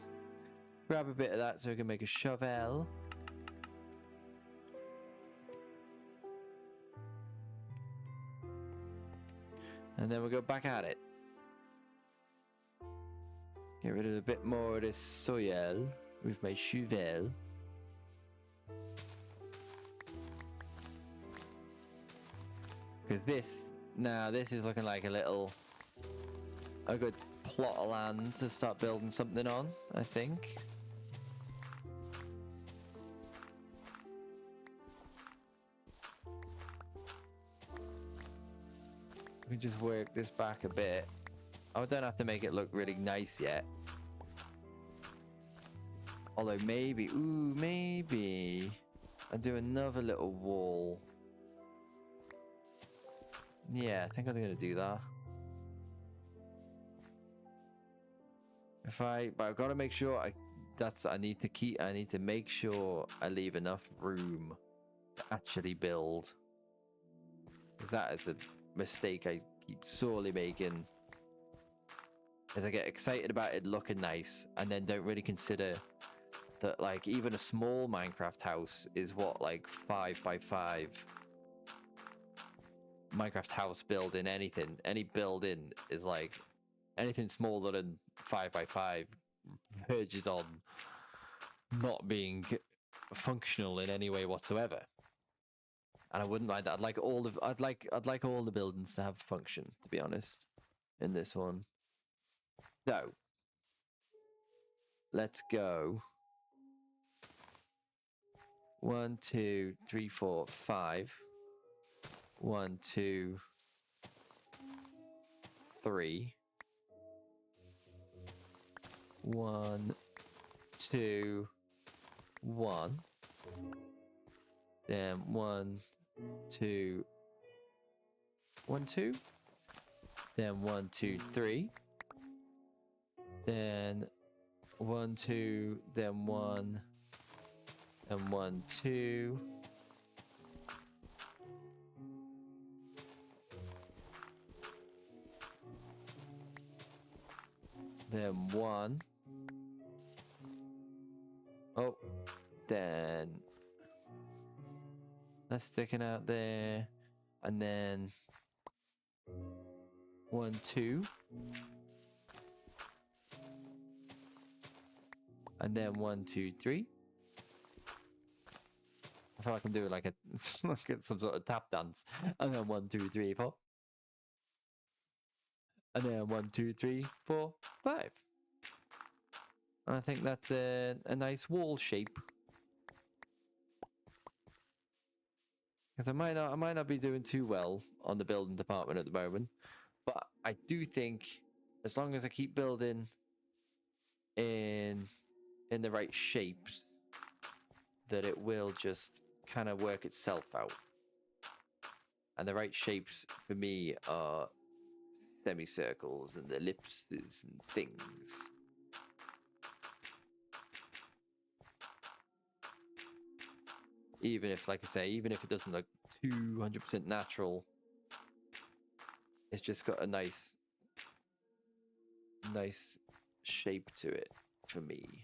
Grab a bit of that so we can make a shovel. And then we'll go back at it. Get rid of a bit more of this soil with my shovel. Because this is looking like a good plot of land to start building something on, I think. We can just work this back a bit. I don't have to make it look really nice yet. Although maybe I'll do another little wall. Yeah, I think I'm gonna do that. But I've got to make sure I need to make sure I leave enough room to actually build. Because that is a mistake I keep sorely making. As I get excited about it looking nice and then don't really consider that like even a small Minecraft house is what, like 5 by 5. Minecraft house building, anything, any building is like anything smaller than 5x5 verges on not being functional in any way whatsoever. And I wouldn't mind that. I'd like all the buildings to have function, to be honest, in this one. So let's go 1, 2, 3, 4, 5. 1, 2, 3. 1, 2, 1. Then 1, 2, 1, 2. Then 1, 2, 3. Then 1, 2. Then 1. And 1, 2. Then 1. Oh, then that's sticking out there. And then 1, 2. And then 1, 2, 3. I feel like I'm doing like some sort of tap dance. And then 1, 2, 3, 4. And then 1, 2, 3, 4, 5. And I think that's a nice wall shape. Because I might not be doing too well on the building department at the moment, but I do think as long as I keep building in the right shapes, that it will just kind of work itself out. And the right shapes for me are semicircles and ellipses and things. Even if, like I say, even if it doesn't look 200% natural, it's just got a nice shape to it for me.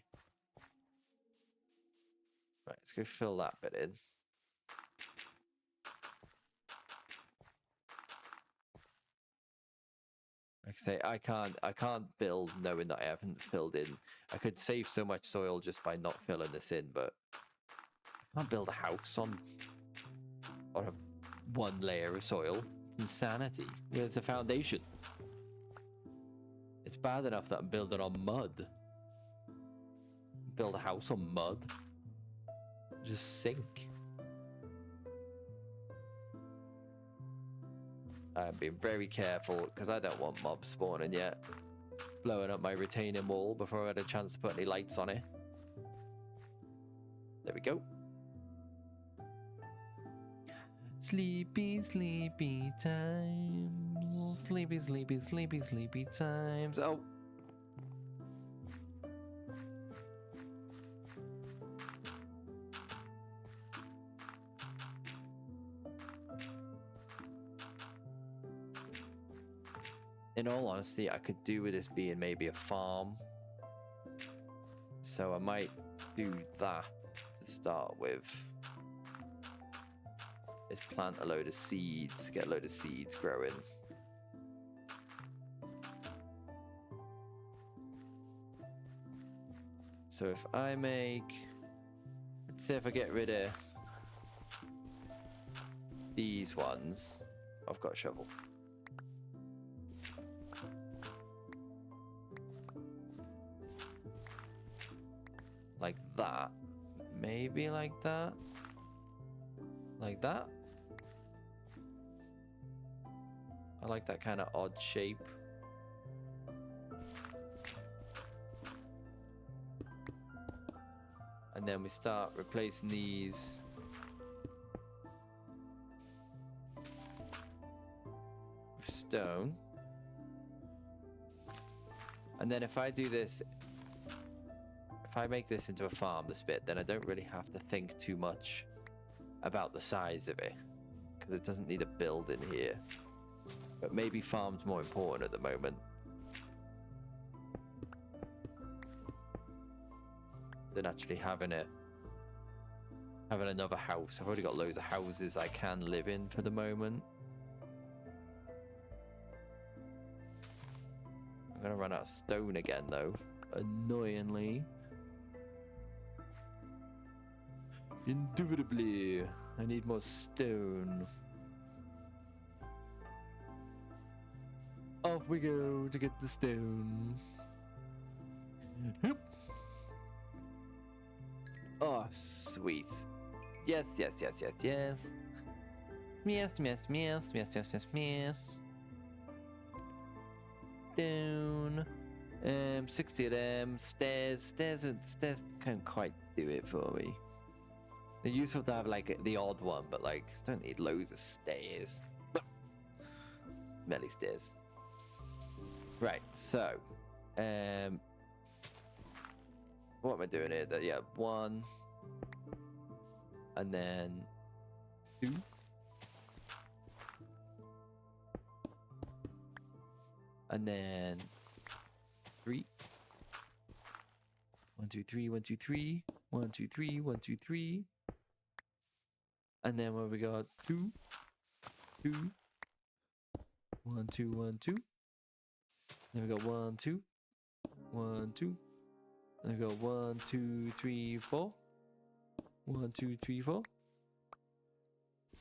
Right, let's go fill that bit in. Like I say, I can't build knowing that I haven't filled in. I could save so much soil just by not filling this in, but I can't build a house on a one layer of soil. It's insanity. Where's the foundation? It's bad enough that I'm building on mud. Build a house on mud. Just sink. I'm being very careful because I don't want mobs spawning yet. Blowing up my retaining wall before I had a chance to put any lights on it. There we go. Sleepy, sleepy times. Sleepy, sleepy, sleepy, sleepy times. Oh. In all honesty, I could do with this being maybe a farm. So I might do that to start with. Is plant a load of seeds, get a load of seeds growing. So if I make, let's say if I get rid of these ones, I've got a shovel. Like that, maybe like that, like that. I like that kind of odd shape. And then we start replacing these with stone. And then if I do this, if I make this into a farm, this bit, then I don't really have to think too much about the size of it, because it doesn't need a building here. But maybe farm's more important at the moment than actually having another house. I've already got loads of houses I can live in for the moment. I'm gonna run out of stone again, though. Annoyingly. Indubitably. I need more stone. Off we go to get the stone. Yep. Oh, sweet. Yes, yes, yes, yes, yes. Yes, yes, yes, yes, yes, yes, yes. Down. 60 of them. Stairs can't quite do it for me. They're useful to have like the odd one, but like don't need loads of stairs. Smelly stairs. Right, so what am I doing here? Yeah, 1 and then 2. And then 3. 1, 2, 3, 1, 2, 3. 1, 2, 3, 1, 2, 3. And then what we got? 2, 2. 1, 2, 1, 2. Then we got 1, 2. 1, 2. Then we got 1, 2, 3, 4. 1, 2, 3, 4.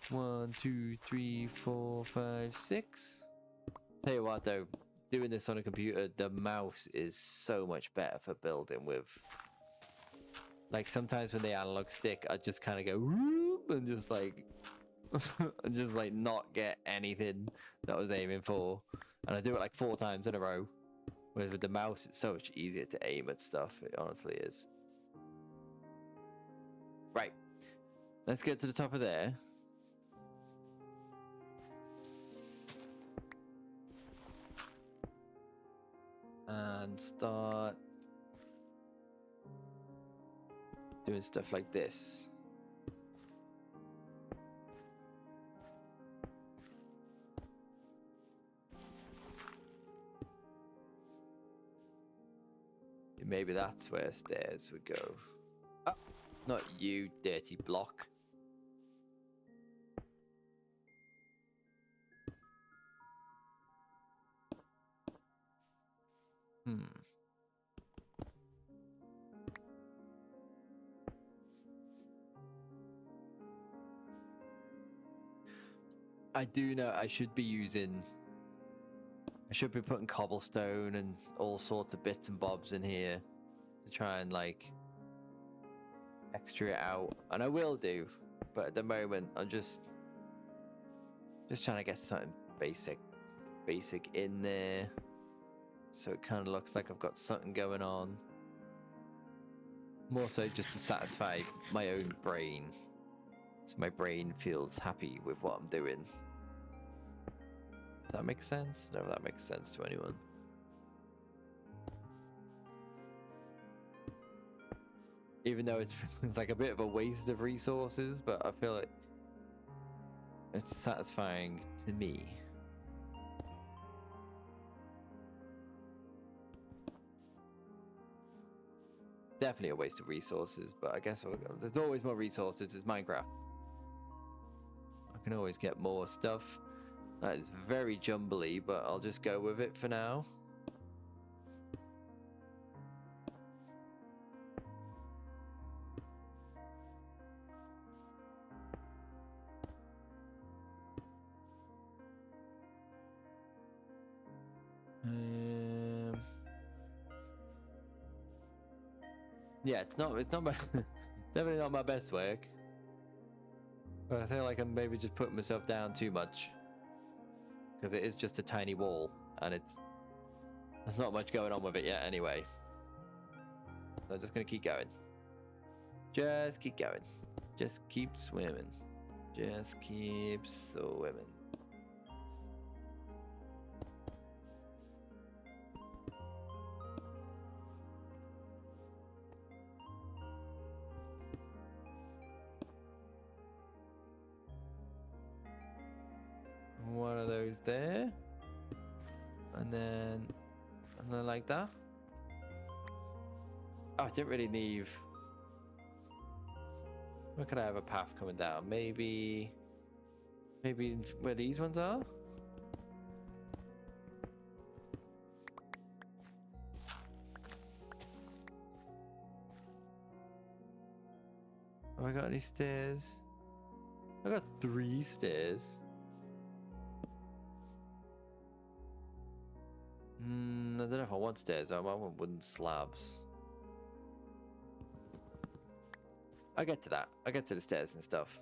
1, 2, 3, 4, 5, 6. Tell you what though, doing this on a computer, the mouse is so much better for building with. Like sometimes when the analog stick, I just kind of go whoop and just like, and just like not get anything that I was aiming for, and I do it like 4 times in a row. Whereas with the mouse, it's so much easier to aim at stuff. It honestly is. Right, let's get to the top of there. And start doing stuff like this. Maybe that's where stairs would go. Oh, not you, dirty block. I do know I should be putting cobblestone and all sorts of bits and bobs in here to try and like extra it out, and I will do, but at the moment I'm just trying to get something basic in there, so it kind of looks like I've got something going on. More so just to satisfy my own brain, so my brain feels happy with what I'm doing. That makes sense? I don't know if that makes sense to anyone. Even though it's like a bit of a waste of resources, but I feel like it's satisfying to me. Definitely a waste of resources, but I guess there's always more resources. It's Minecraft. I can always get more stuff. That is very jumbly, but I'll just go with it for now. Yeah, it's not my definitely not my best work. But I feel like I'm maybe just putting myself down too much, because it is just a tiny wall, and there's not much going on with it yet anyway. So I'm just gonna keep going. Just keep going. Just keep swimming. Just keep swimming. One of those there, and then like that. Oh, I didn't really need. Where could I have a path coming down? Maybe where these ones are. Have I got any stairs? I got 3 stairs. I don't know if I want stairs. I want wooden slabs. I'll get to that. I'll get to the stairs and stuff.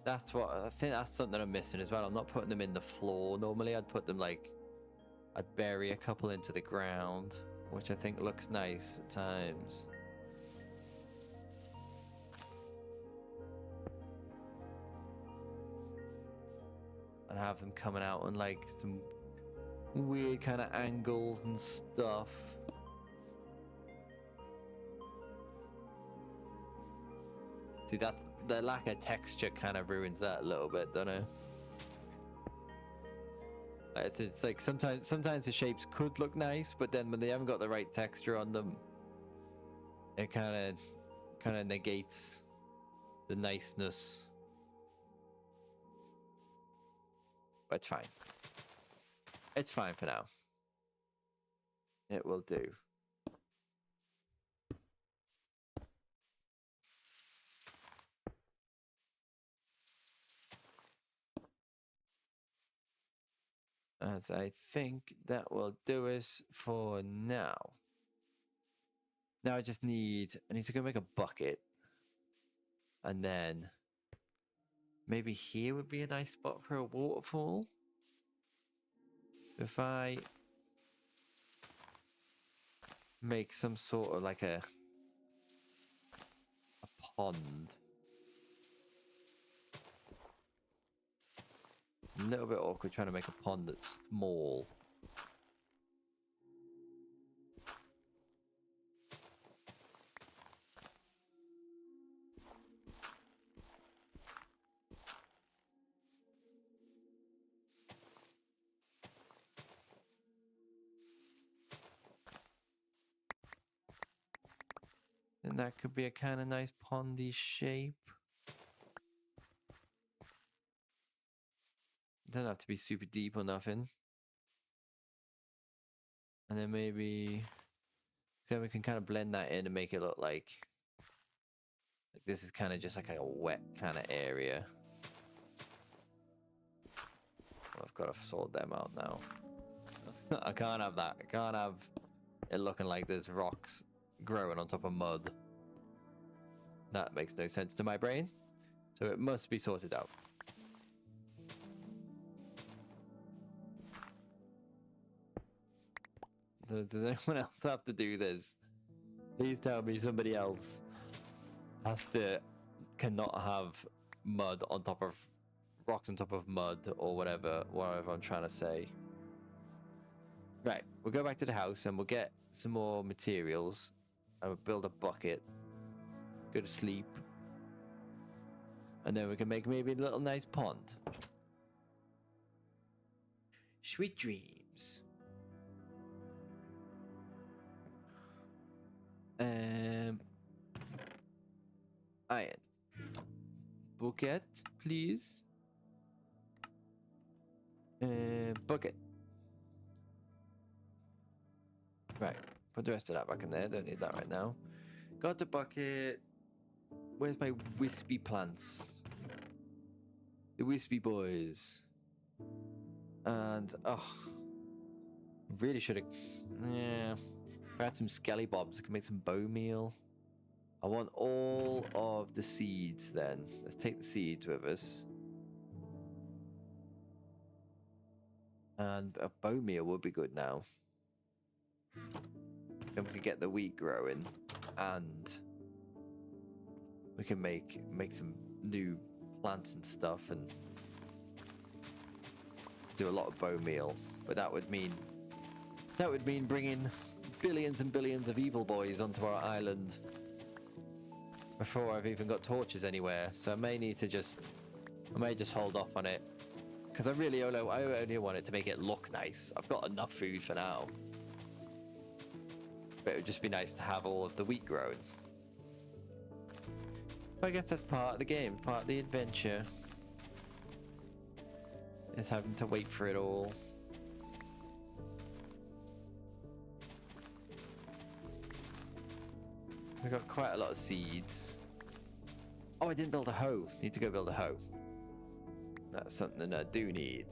That's what I think. That's something I'm missing as well. I'm not putting them in the floor. Normally, I'd put them like I'd bury a couple into the ground, which I think looks nice at times. And have them coming out on like some weird kind of angles and stuff. See, that the lack of texture kind of ruins that a little bit, don't it? It's like sometimes the shapes could look nice, but then when they haven't got the right texture on them, it kind of negates the niceness. But it's fine. It's fine for now. It will do. As I think that will do us for now. Now I need to go make a bucket. And then maybe here would be a nice spot for a waterfall. If I make some sort of like a pond. It's a little bit awkward trying to make a pond that's small. And that could be a kind of nice pondy shape. Doesn't have to be super deep or nothing. And then maybe so we can kind of blend that in and make it look like this is kind of just like a wet kind of area. Well, I've got to sort them out now. I can't have that. I can't have it looking like there's rocks growing on top of mud. That makes no sense to my brain. So it must be sorted out. Does anyone else have to do this? Please tell me somebody else cannot have mud on top of rocks on top of mud or whatever I'm trying to say. Right, we'll go back to the house and we'll get some more materials and we'll build a bucket. Go to sleep. And then we can make maybe a little nice pond. Sweet dreams. Iron. Bucket, please. Bucket. Right, put the rest of that back in there. Don't need that right now. Got the bucket. Where's my wispy plants? The wispy boys. And, oh. Really should have... Yeah. If I had some skelly bobs, I could make some bone meal. I want all of the seeds then. Let's take the seeds with us. And a bone meal would be good now. Then we can get the wheat growing. And we can make some new plants and stuff and do a lot of bone meal. But that would mean bringing billions and billions of evil boys onto our island before I've even got torches anywhere. So I may just hold off on it Because I only wanted to make it look nice. I've got enough food for now. But it would just be nice to have all of the wheat grown. But I guess that's part of the game, part of the adventure. Is having to wait for it all. We've got quite a lot of seeds. Oh, I didn't build a hoe. Need to go build a hoe. That's something I do need.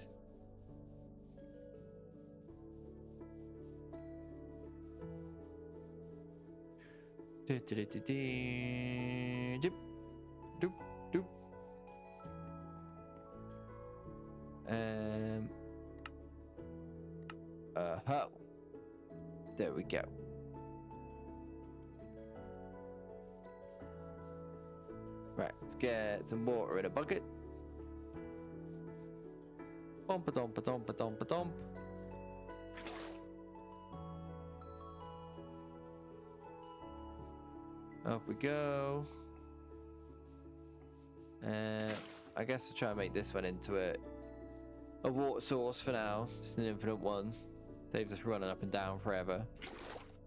Hoe. There we go. Right, let's get some water in a bucket. Bump-a-dump-a-dump-a-dump-a-dump. Up we go. I guess I'll try and make this one into a water source for now. Just an infinite one. Saves us running up and down forever.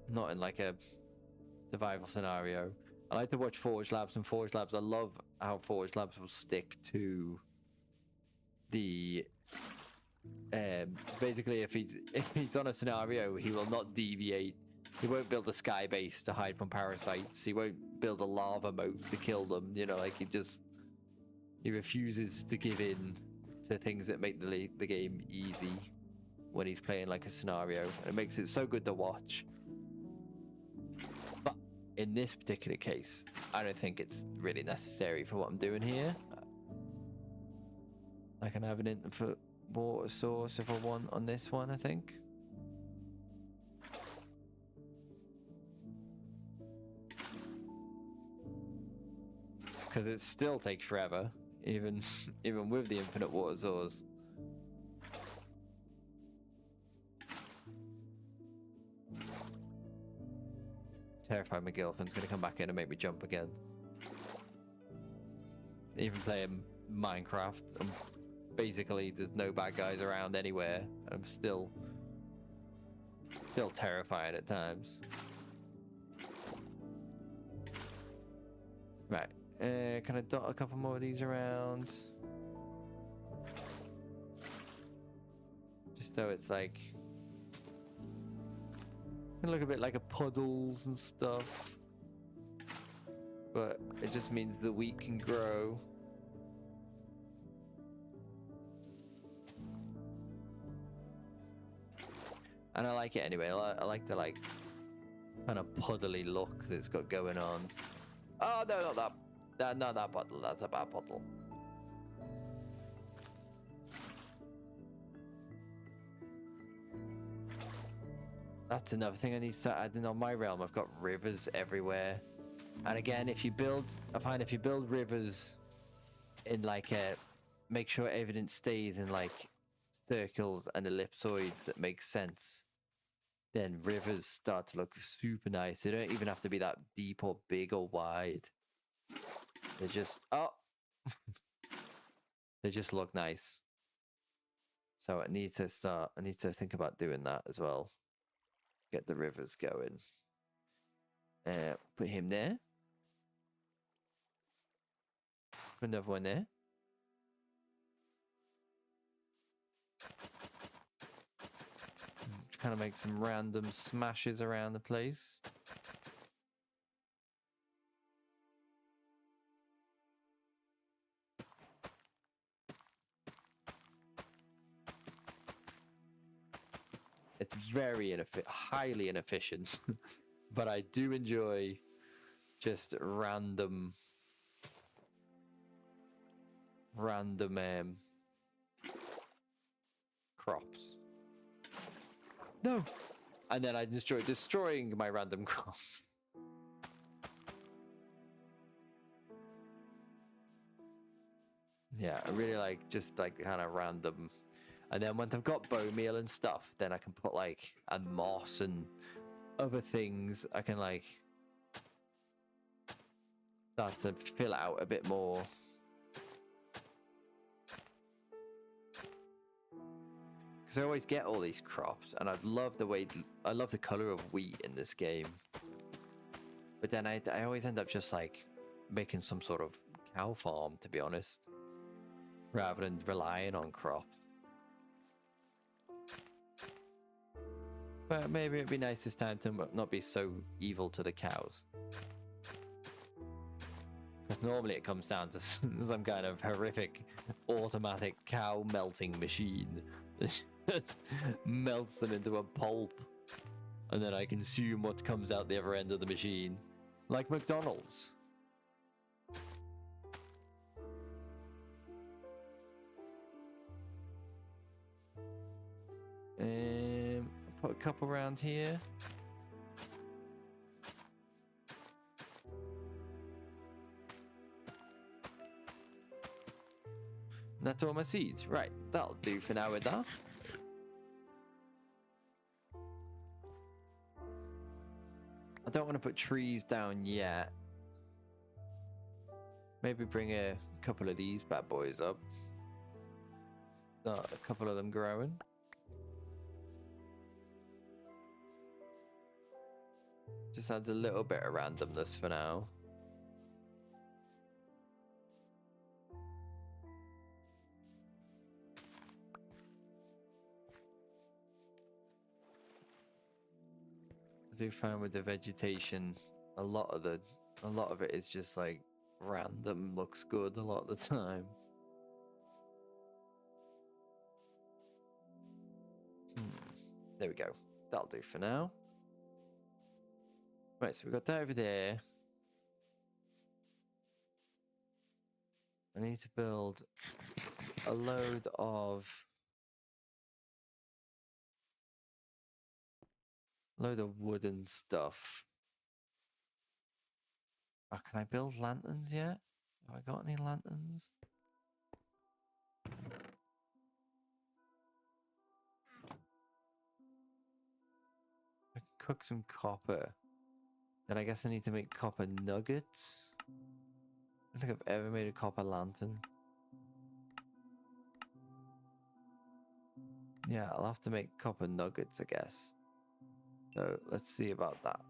Not in like a survival scenario. I like to watch Forge Labs and Forge Labs. I love how Forge Labs will stick to the basically if he's on a scenario, he will not deviate. He won't build a sky base to hide from parasites. He won't build a lava moat to kill them. You know, like he refuses to give in to things that make the game easy when he's playing like a scenario. And it makes it so good to watch. But in this particular case, I don't think it's really necessary for what I'm doing here. I can have an infinite water source if I want on this one, I think. Because it still takes forever, even with the infinite water source. Terrified my girlfriend's gonna come back in and make me jump again. Even playing Minecraft, basically there's no bad guys around anywhere. I'm still terrified at times. Right. Can I dot a couple more of these around? Just so it's like... It can look a bit like a puddles and stuff. But it just means the wheat can grow. And I like it anyway. I like the like kind of puddly look that it's got going on. Oh no, not that. Not that puddle. That's a bad puddle. That's another thing I need to start adding on my realm. I've got rivers everywhere. And again, I find if you build rivers in like make sure everything stays in like circles and ellipsoids that make sense, then rivers start to look super nice. They don't even have to be that deep or big or wide. They just, they just look nice. So I need to think about doing that as well. Get the rivers going. Put him there. Put another one there. Kind of make some random smashes around the place. It's very highly inefficient, but I do enjoy just random crops. No! And then I destroying my random crops. Yeah, I really like just like kind of random. And then once I've got bone meal and stuff, then I can put like a moss and other things. I can like start to fill it out a bit more. Because I always get all these crops, and I love the color of wheat in this game. But then I always end up just like making some sort of cow farm, to be honest, rather than relying on crops. But maybe it'd be nice this time to not be so evil to the cows. Because normally it comes down to some kind of horrific automatic cow melting machine that melts them into a pulp, and then I consume what comes out the other end of the machine, like McDonald's. Put a couple around here. And that's all my seeds. Right, that'll do for now with that. I don't want to put trees down yet. Maybe bring a couple of these bad boys up. Got a couple of them growing. Just adds a little bit of randomness for now. I do find with the vegetation, a lot of it is just like random, looks good a lot of the time. There we go. That'll do for now. Right, so we've got that over there. I need to build a load of wooden stuff. Oh, can I build lanterns yet? Have I got any lanterns? I can cook some copper. Then I guess I need to make copper nuggets. I don't think I've ever made a copper lantern. Yeah, I'll have to make copper nuggets, I guess. So let's see about that.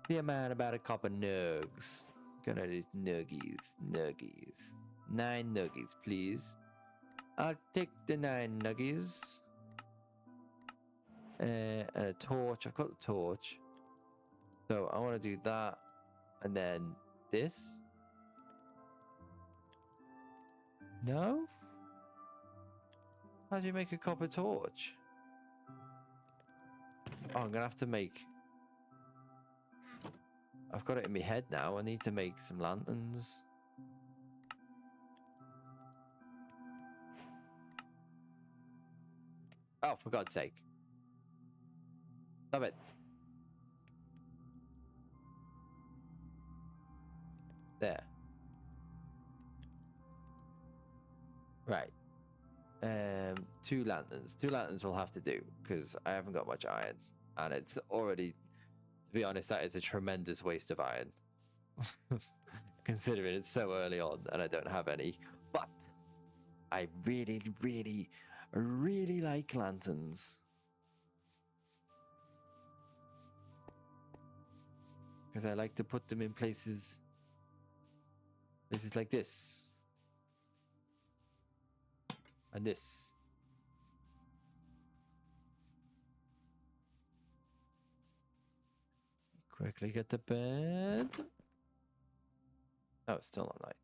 See a man about a copper nugs. Gonna do nuggies. 9 nuggies, please. I'll take the 9 nuggies. And a torch. I've got the torch. So I want to do that. And then this. No? How do you make a copper torch? Oh, I'm gonna have to make... I've got it in my head now. I need to make some lanterns. Oh, for God's sake. Stop it. There. Right. 2 lanterns. 2 lanterns will have to do, because I haven't got much iron. And it's already, to be honest, that is a tremendous waste of iron. Considering it's so early on and I don't have any. But I really, really, really like lanterns. Because I like to put them in places like this. And this. Quickly get to bed. Oh, it's still not night.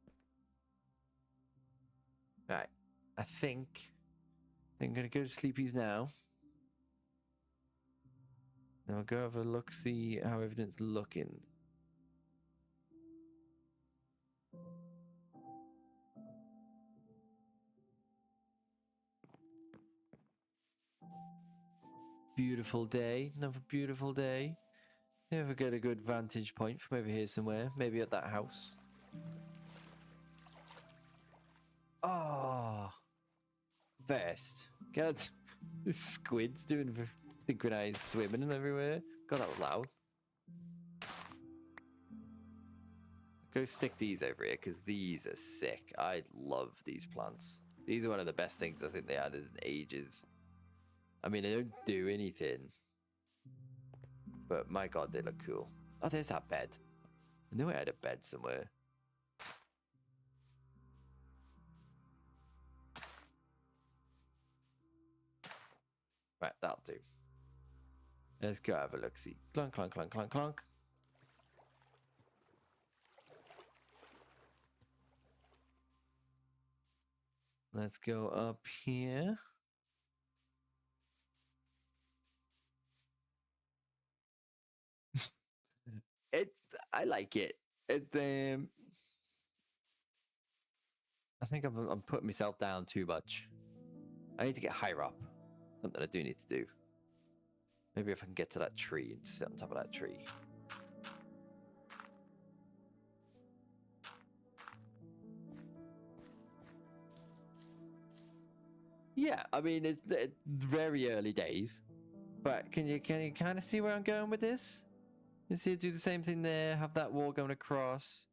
Right. I think I'm gonna go to sleepies now. Now I'll go have a look, see how everything's looking. Beautiful day, another beautiful day. Never get a good vantage point from over here somewhere, maybe at that house. Ah, best. God, this squid's doing synchronized swimming and everywhere. God, that was loud. Go stick these over here because these are sick. I love these plants. These are one of the best things I think they added in ages. I mean, they don't do anything. But my god, they look cool. Oh, there's that bed. I knew I had a bed somewhere. Right, that'll do. Let's go have a look-see. Clunk, clunk, clunk, clunk, clunk. Let's go up here. I like it. I think I'm putting myself down too much. I need to get higher up. Something I do need to do. Maybe if I can get to that tree and sit on top of that tree. Yeah, I mean it's very early days, but can you kind of see where I'm going with this? You see, do the same thing there. Have that wall going across.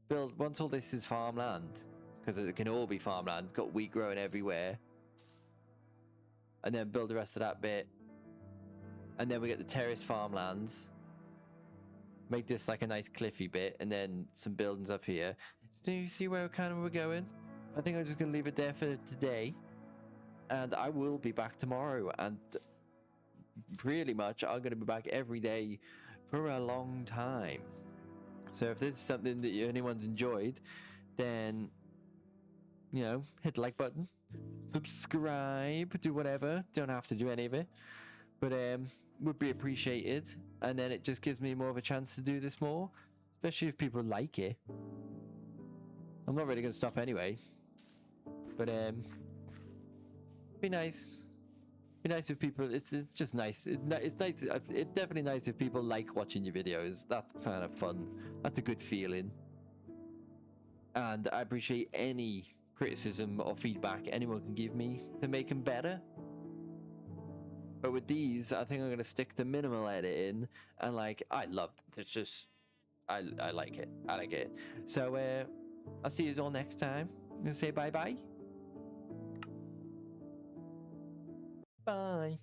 Build once all this is farmland, because it can all be farmland. It's got wheat growing everywhere, and then build the rest of that bit, and then we get the terrace farmlands. Make this like a nice cliffy bit, and then some buildings up here. Do you see where we're going? I think I'm just gonna leave it there for today. And I will be back tomorrow, and pretty much I'm going to be back every day for a long time. So if this is something that anyone's enjoyed, then, you know, hit the like button, subscribe, do whatever. Don't have to do any of it, but would be appreciated. And then it just gives me more of a chance to do this more, especially if people like it. I'm not really going to stop anyway, but be nice. Be nice if people. It's just nice. It's nice. It's definitely nice if people like watching your videos. That's kind of fun. That's a good feeling. And I appreciate any criticism or feedback anyone can give me to make them better. But with these, I think I'm gonna stick to minimal editing, and like I love. It's just I like it. I like it. So I'll see you all next time. I'm gonna say bye bye. Bye.